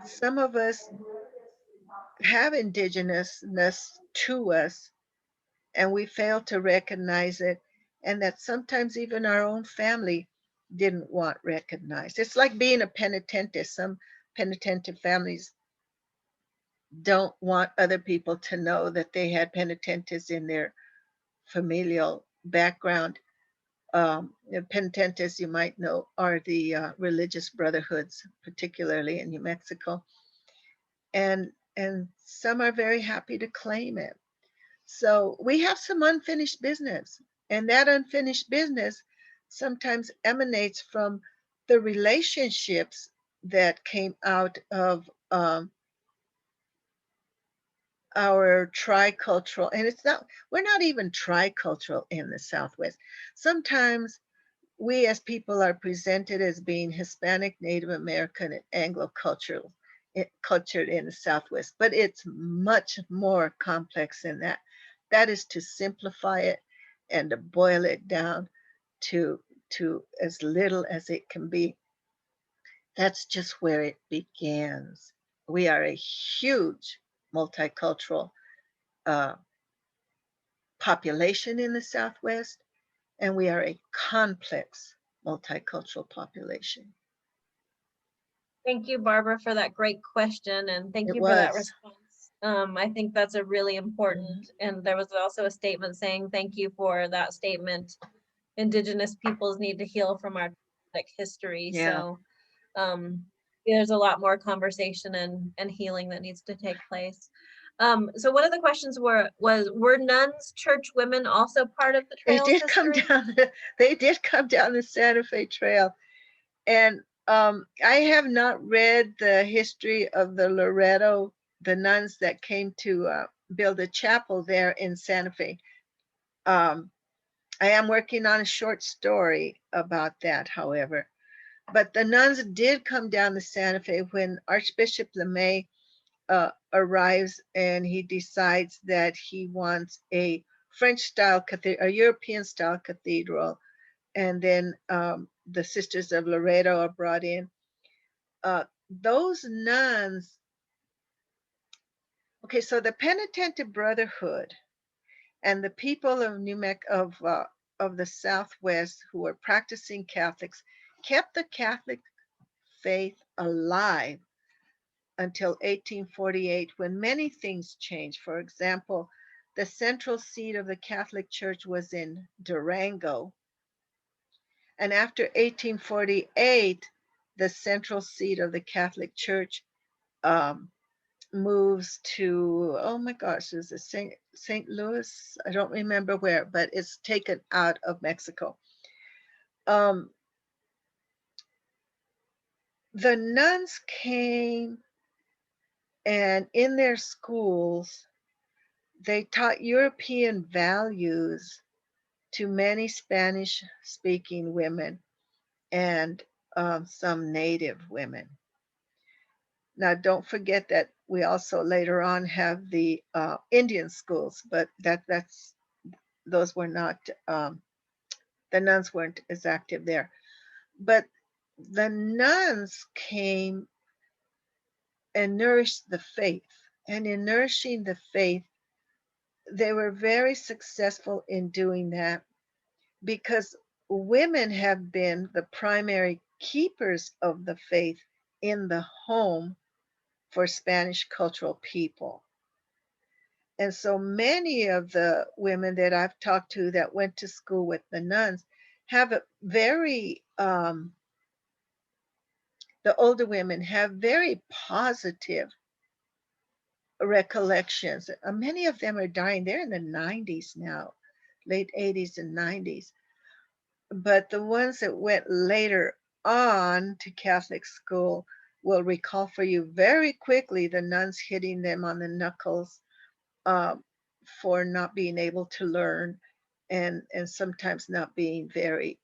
Speaker 1: some of us have indigenousness to us and we fail to recognize it, and that sometimes even our own family didn't want recognized. It's like being a penitentist. Some penitent families don't want other people to know that they had penitentists in their familial background. Penitentists, you might know, are the religious brotherhoods, particularly in New Mexico, and some are very happy to claim it. So we have some unfinished business, and that unfinished business sometimes emanates from the relationships that came out of our tricultural, and it's not, we're not even tricultural in the Southwest. Sometimes we as people are presented as being Hispanic, Native American, and Anglo cultural cultured in the Southwest, but it's much more complex than that. That is to simplify it and to boil it down to as little as it can be. That's just where it begins. We are a huge multicultural uh, population in the Southwest, and we are a complex multicultural population.
Speaker 2: Thank you, Barbara, for that great question, and thank
Speaker 1: It
Speaker 2: you for that
Speaker 1: was.
Speaker 2: response. I think that's a really important, and there was also a statement saying, thank you for that statement. Indigenous peoples need to heal from our history.
Speaker 1: Yeah.
Speaker 2: So there's a lot more conversation and healing that needs to take place. So one of the questions were nuns, church women also part of the
Speaker 1: They
Speaker 2: trail's
Speaker 1: did come
Speaker 2: history?
Speaker 1: down. They did come down the Santa Fe Trail, and I have not read the history of the Loreto, the nuns that came to build a chapel there in Santa Fe. I am working on a short story about that, however. But the nuns did come down the Santa Fe when Archbishop LeMay arrives, and he decides that he wants a French style cathedral, a European style cathedral. And then the Sisters of Loreto are brought in. Those nuns, okay, so the Penitent Brotherhood and the people of New Mexico, of the Southwest who were practicing Catholics kept the Catholic faith alive until 1848, when many things changed. For example, the central seat of the Catholic Church was in Durango. And after 1848, the central seat of the Catholic Church moves to, oh my gosh, is it St. Louis? I don't remember where, but it's taken out of Mexico. The nuns came, and in their schools, they taught European values to many Spanish-speaking women and some Native women. Now, don't forget that we also later on have the Indian schools, but those were not, the nuns weren't as active there. But the nuns came and nourished the faith. And in nourishing the faith, they were very successful in doing that because women have been the primary keepers of the faith in the home for Spanish cultural people. And so many of the women that I've talked to that went to school with the nuns have a very, the older women have very positive recollections. Many of them are dying. They're in the 90s now, late 80s and 90s. But the ones that went later on to Catholic school will recall for you very quickly the nuns hitting them on the knuckles um, for not being able to learn, and sometimes not being very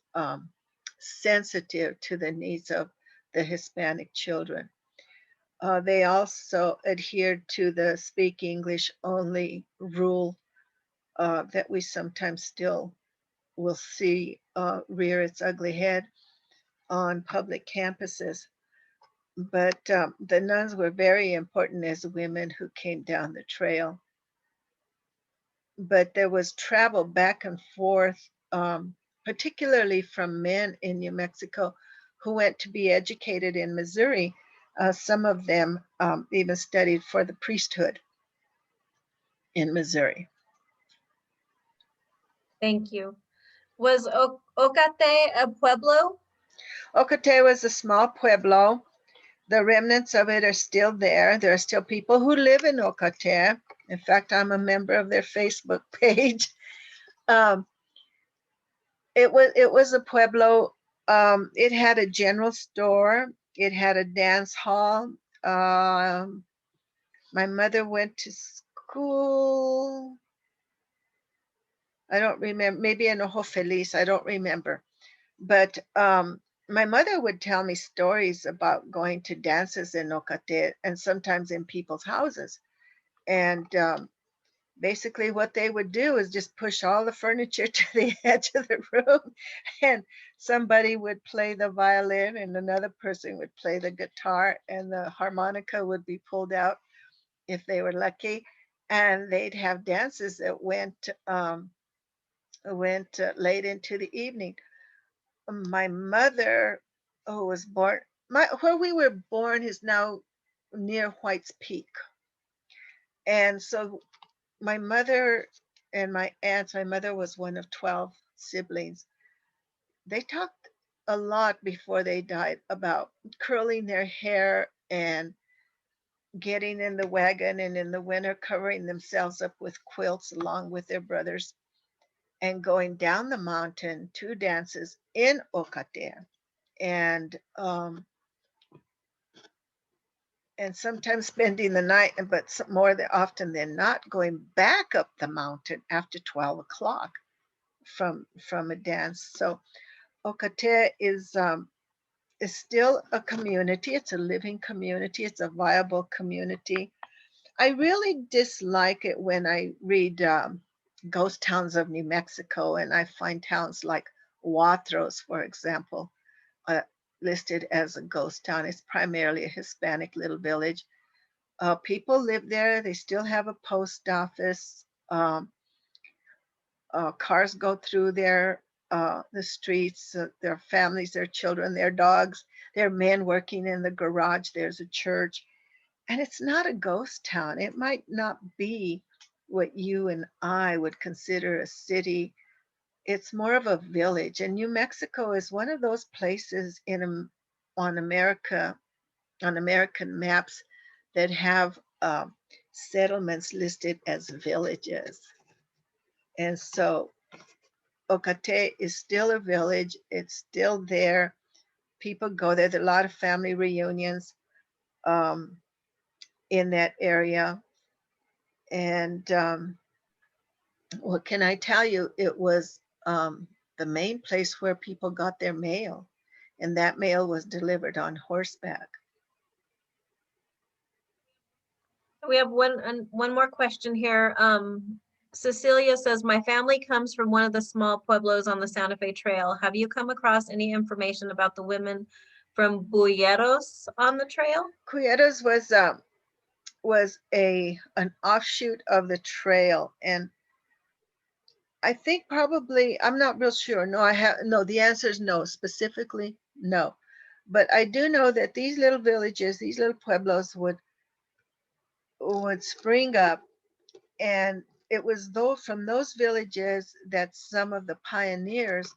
Speaker 1: sensitive to the needs of the Hispanic children. They also adhered to the speak English only rule that we sometimes still will see rear its ugly head on public campuses. But the nuns were very important as women who came down the trail. But there was travel back and forth, particularly from men in New Mexico who went to be educated in Missouri. Some of them even studied for the priesthood in Missouri.
Speaker 2: Thank you. Was Okate a pueblo?
Speaker 1: Okate was a small pueblo. The remnants of it are still there. There are still people who live in Okate. In fact, I'm a member of their Facebook page. Um, it was a pueblo. It had a general store. It had a dance hall. My mother went to school. I don't remember. Maybe in Ojo Feliz. I don't remember. But my mother would tell me stories about going to dances in Okate and sometimes in people's houses. And basically what they would do is just push all the furniture to the edge of the room, and somebody would play the violin and another person would play the guitar, and the harmonica would be pulled out if they were lucky, and they'd have dances that went late into the evening. My mother, who was born, where we were born is now near White's Peak. And so my mother and my aunts, my mother was one of 12 siblings. They talked a lot before they died about curling their hair and getting in the wagon, and in the winter covering themselves up with quilts along with their brothers and going down the mountain to dances in Okate. And and sometimes spending the night, but more often than not, going back up the mountain after 12 o'clock from a dance. So Okate is still a community. It's a living community. It's a viable community. I really dislike it when I read ghost towns of New Mexico, and I find towns like Watros, for example, uh, listed as a ghost town. It's primarily a Hispanic little village. People live there. They still have a post office. Cars go through the streets. Their families, their children, their dogs, their men working in the garage. There's a church, and it's not a ghost town. It might not be what you and I would consider a city. It's more of a village, and New Mexico is one of those places on America, on American maps, that have settlements listed as villages. And so Okate is still a village. It's still there. People go there. There are a lot of family reunions um, in that area. And what can I tell you? It was the main place where people got their mail, and that mail was delivered on horseback.
Speaker 2: We have one more question here. Cecilia says, my family comes from one of the small pueblos on the Santa Fe Trail. Have you come across any information about the women from Bulleros on the trail?
Speaker 1: Culleros was an offshoot of the trail, and I think probably, I'm not real sure. No, the answer is no, specifically no. But I do know that these little villages, these little pueblos would spring up, and it was from those villages that some of the pioneers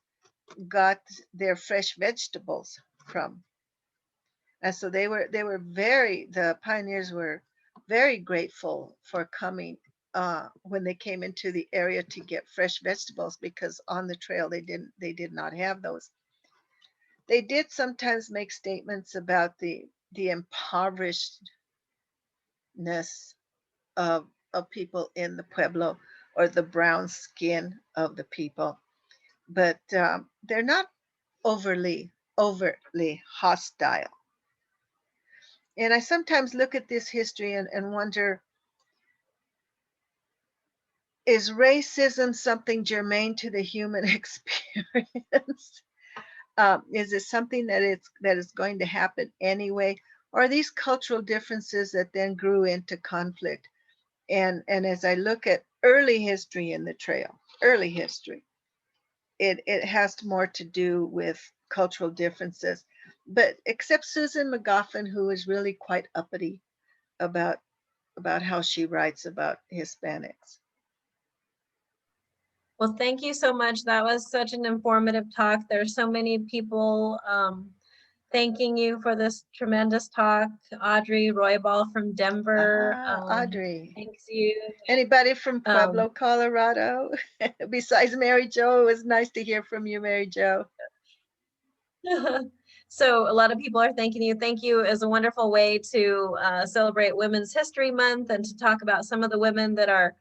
Speaker 1: got their fresh vegetables from. And so the pioneers were very grateful for coming when they came into the area to get fresh vegetables, because on the trail they did not have those. They did sometimes make statements about the impoverishedness of people in the Pueblo, or the brown skin of the people, but they're not overtly hostile. And I sometimes look at this history and wonder, is racism something germane to the human experience? Is it something that is going to happen anyway? Or are these cultural differences that then grew into conflict? And as I look at early history in the trail, early history, it has more to do with cultural differences. But except Susan McGoffin, who is really quite uppity about how she writes about Hispanics.
Speaker 2: Well, thank you so much. That was such an informative talk. There's so many people thanking you for this tremendous talk. Audrey Roybal from Denver.
Speaker 1: Audrey.
Speaker 2: Thanks you.
Speaker 1: Anybody from Pueblo, Colorado? Besides Mary Jo, it was nice to hear from you, Mary Jo.
Speaker 2: So a lot of people are thanking you. Thank you is a wonderful way to celebrate Women's History Month and to talk about some of the women that are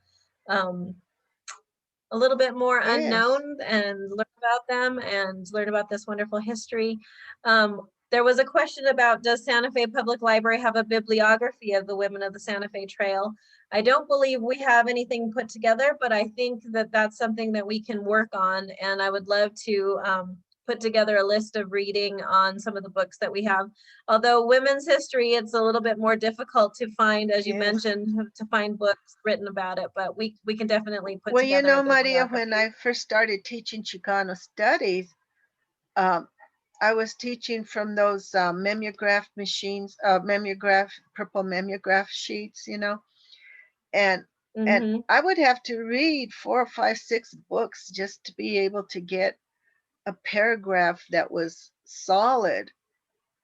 Speaker 2: a little bit more unknown, and learn about them and learn about this wonderful history. There was a question about, does Santa Fe Public Library have a bibliography of the women of the Santa Fe Trail? I don't believe we have anything put together, but I think that that's something that we can work on. And I would love to put together a list of reading on some of the books that we have. Although women's history, it's a little bit more difficult to find, as you mentioned, to find books written about it, but we can definitely put together.
Speaker 1: Well, you know, Maria, when I first started teaching Chicano studies, I was teaching from those mimeograph machines, purple mimeograph sheets, you know, and I would have to read 4, 5, 6 books just to be able to get a paragraph that was solid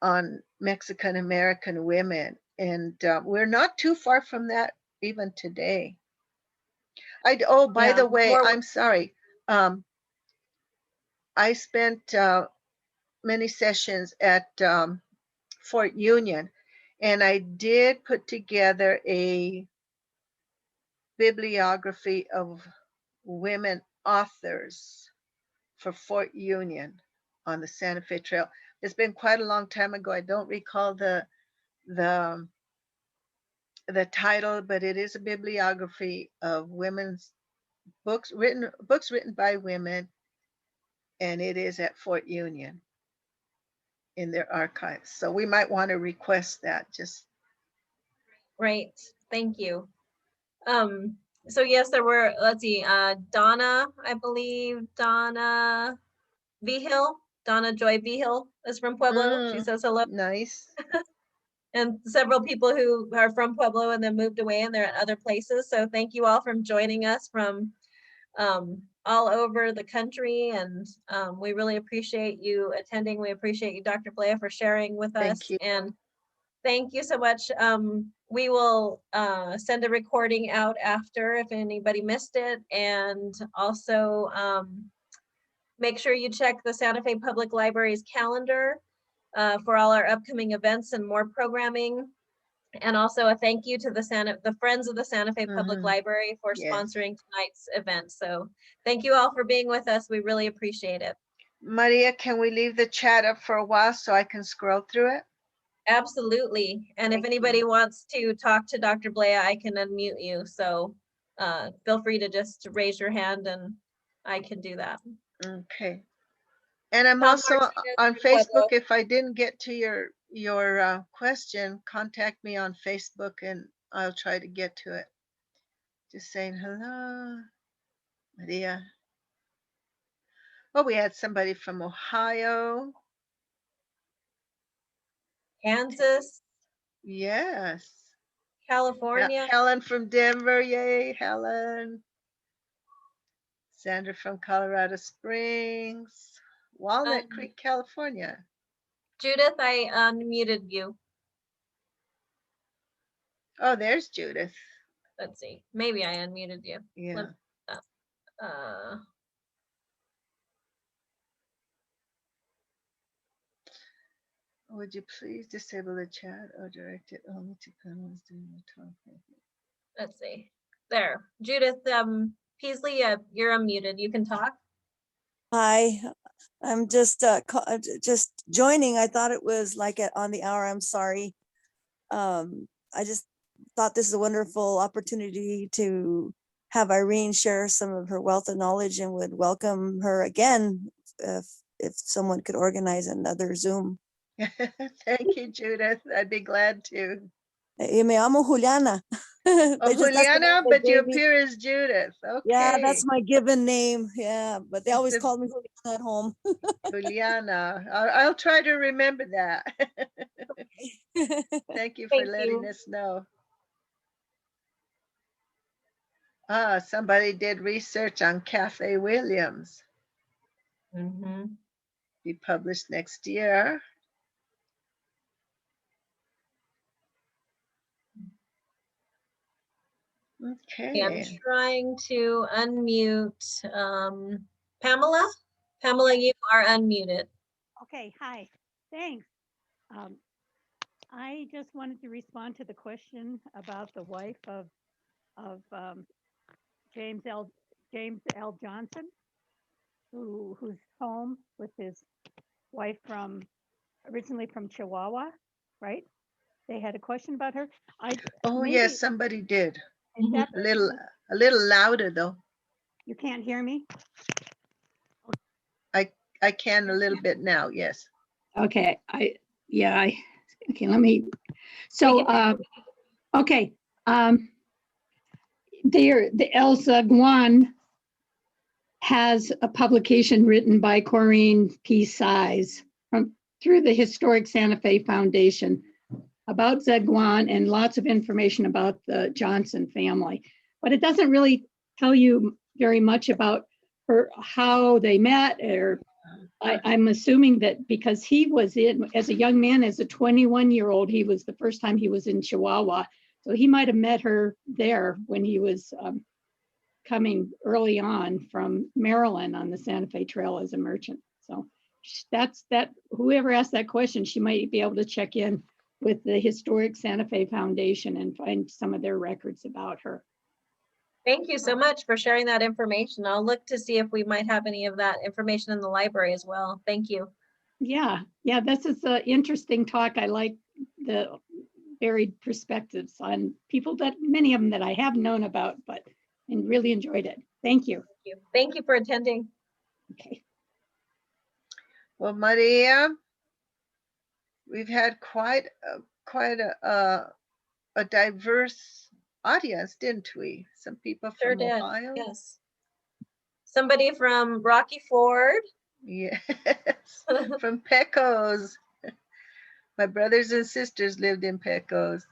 Speaker 1: on Mexican American women. And we're not too far from that even today. By the way, I'm sorry. I spent many sessions at Fort Union, and I did put together a bibliography of women authors for Fort Union on the Santa Fe Trail. It's been quite a long time ago. I don't recall the title, but it is a bibliography of women's books written by women, and it is at Fort Union in their archives. So we might want to request that. Just
Speaker 2: right. Thank you. So yes, there were, let's see, Donna, I believe, Donna Vigil, Donna Joy Vigil is from Pueblo. She says hello.
Speaker 1: Nice.
Speaker 2: And several people who are from Pueblo and then moved away and they're at other places. So thank you all for joining us from all over the country. And we really appreciate you attending. We appreciate you, Dr. Blea, for sharing with us.
Speaker 1: Thank you.
Speaker 2: And thank you so much. We will send a recording out after if anybody missed it. And also make sure you check the Santa Fe Public Library's calendar for all our upcoming events and more programming. And also a thank you to the Friends of the Santa Fe Public Library for sponsoring tonight's event. So thank you all for being with us. We really appreciate it.
Speaker 1: Maria, can we leave the chat up for a while so I can scroll through it?
Speaker 2: Absolutely. And if anybody wants to talk to Dr. Blea, I can unmute you. So feel free to just raise your hand and I can do that.
Speaker 1: Okay. And I'm also on Facebook. If I didn't get to your question, contact me on Facebook and I'll try to get to it. Just saying hello, Maria. Oh, we had somebody from Ohio.
Speaker 2: Kansas.
Speaker 1: Yes.
Speaker 2: California.
Speaker 1: Helen from Denver. Yay, Helen. Sandra from Colorado Springs. Walnut Creek, California.
Speaker 2: Judith, I unmuted you.
Speaker 1: Oh, there's Judith.
Speaker 2: Let's see, maybe I unmuted you.
Speaker 1: Yeah. Would you please disable the chat or direct it only to panelists during the talk?
Speaker 2: Let's see. There, Judith Peasley, you're unmuted. You can talk.
Speaker 4: Hi, I'm just just joining. I thought it was like on the hour. I'm sorry. I just thought this is a wonderful opportunity to have Irene share some of her wealth of knowledge, and would welcome her again if someone could organize another Zoom.
Speaker 1: Thank you, Judith. I'd be glad to.
Speaker 4: Me llamo Juliana.
Speaker 1: Oh,
Speaker 4: That's the name
Speaker 1: Juliana,
Speaker 4: they
Speaker 1: but you
Speaker 4: gave me.
Speaker 1: appear as Judith. Okay.
Speaker 4: Yeah, that's my given name. Yeah, but they always
Speaker 1: the-
Speaker 4: called me Juliana at home.
Speaker 1: Juliana. I'll try to remember that. Thank you for
Speaker 2: Thank
Speaker 1: letting
Speaker 2: you.
Speaker 1: us know. Ah, somebody did research on Cafe Williams.
Speaker 2: Mhm.
Speaker 1: Be published next year.
Speaker 2: Okay, I'm
Speaker 1: Okay.
Speaker 2: trying to unmute Pamela. Pamela, you are unmuted.
Speaker 5: Okay, hi, thanks. I just wanted to respond to the question about the wife of James L. Johnson, who's home with his wife originally from Chihuahua, right? They had a question about her.
Speaker 1: Oh,
Speaker 5: maybe-
Speaker 1: yes, somebody did.
Speaker 5: is that
Speaker 1: A little louder though.
Speaker 5: You can't hear me?
Speaker 1: I can a little bit now, yes.
Speaker 5: Okay, okay, let me, so, okay. The El Zaguán has a publication written by Corinne P. Size through the Historic Santa Fe Foundation about Zaguán, and lots of information about the Johnson family. But it doesn't really tell you very much about how they met, or I'm assuming that because he was as a young man, as a 21-year-old, he was the first time he was in Chihuahua. So he might have met her there when he was coming early on from Maryland on the Santa Fe Trail as a merchant. So whoever asked that question, she might be able to check in with the Historic Santa Fe Foundation and find some of their records about her.
Speaker 2: Thank you so much for sharing that information. I'll look to see if we might have any of that information in the library as well. Thank you.
Speaker 5: Yeah, this is an interesting talk. I like the varied perspectives on people many of them that I have known about, and really enjoyed it. Thank you.
Speaker 2: Thank you for attending.
Speaker 5: Okay.
Speaker 1: Well, Maria, we've had quite a diverse audience, didn't we? Some people
Speaker 2: Sure
Speaker 1: from
Speaker 2: did.
Speaker 1: Ohio.
Speaker 2: Yes. Somebody from Rocky Ford.
Speaker 1: Yes. From Pecos. My brothers and sisters lived in Pecos.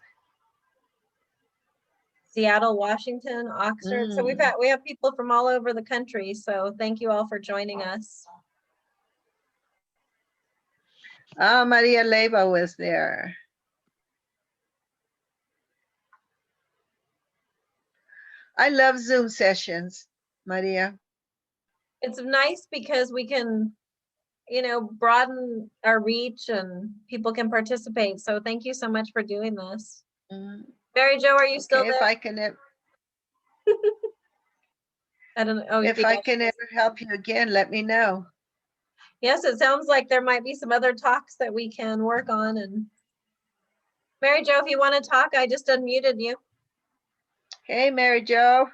Speaker 2: Seattle, Washington, Oxford. So we have people from all over the country. So thank you all for joining us.
Speaker 1: Ah, Maria Leyva was there. I love Zoom sessions, Maria.
Speaker 2: It's nice because we can, broaden our reach and people can participate. So thank you so much for doing this. Mary Jo, are you still there?
Speaker 1: If I can,
Speaker 2: I don't know. Oh,
Speaker 1: if I can ever help you again, let me know.
Speaker 2: Yes, it sounds like there might be some other talks that we can work on. And Mary Jo, if you want to talk, I just unmuted you.
Speaker 1: Hey, Mary Jo.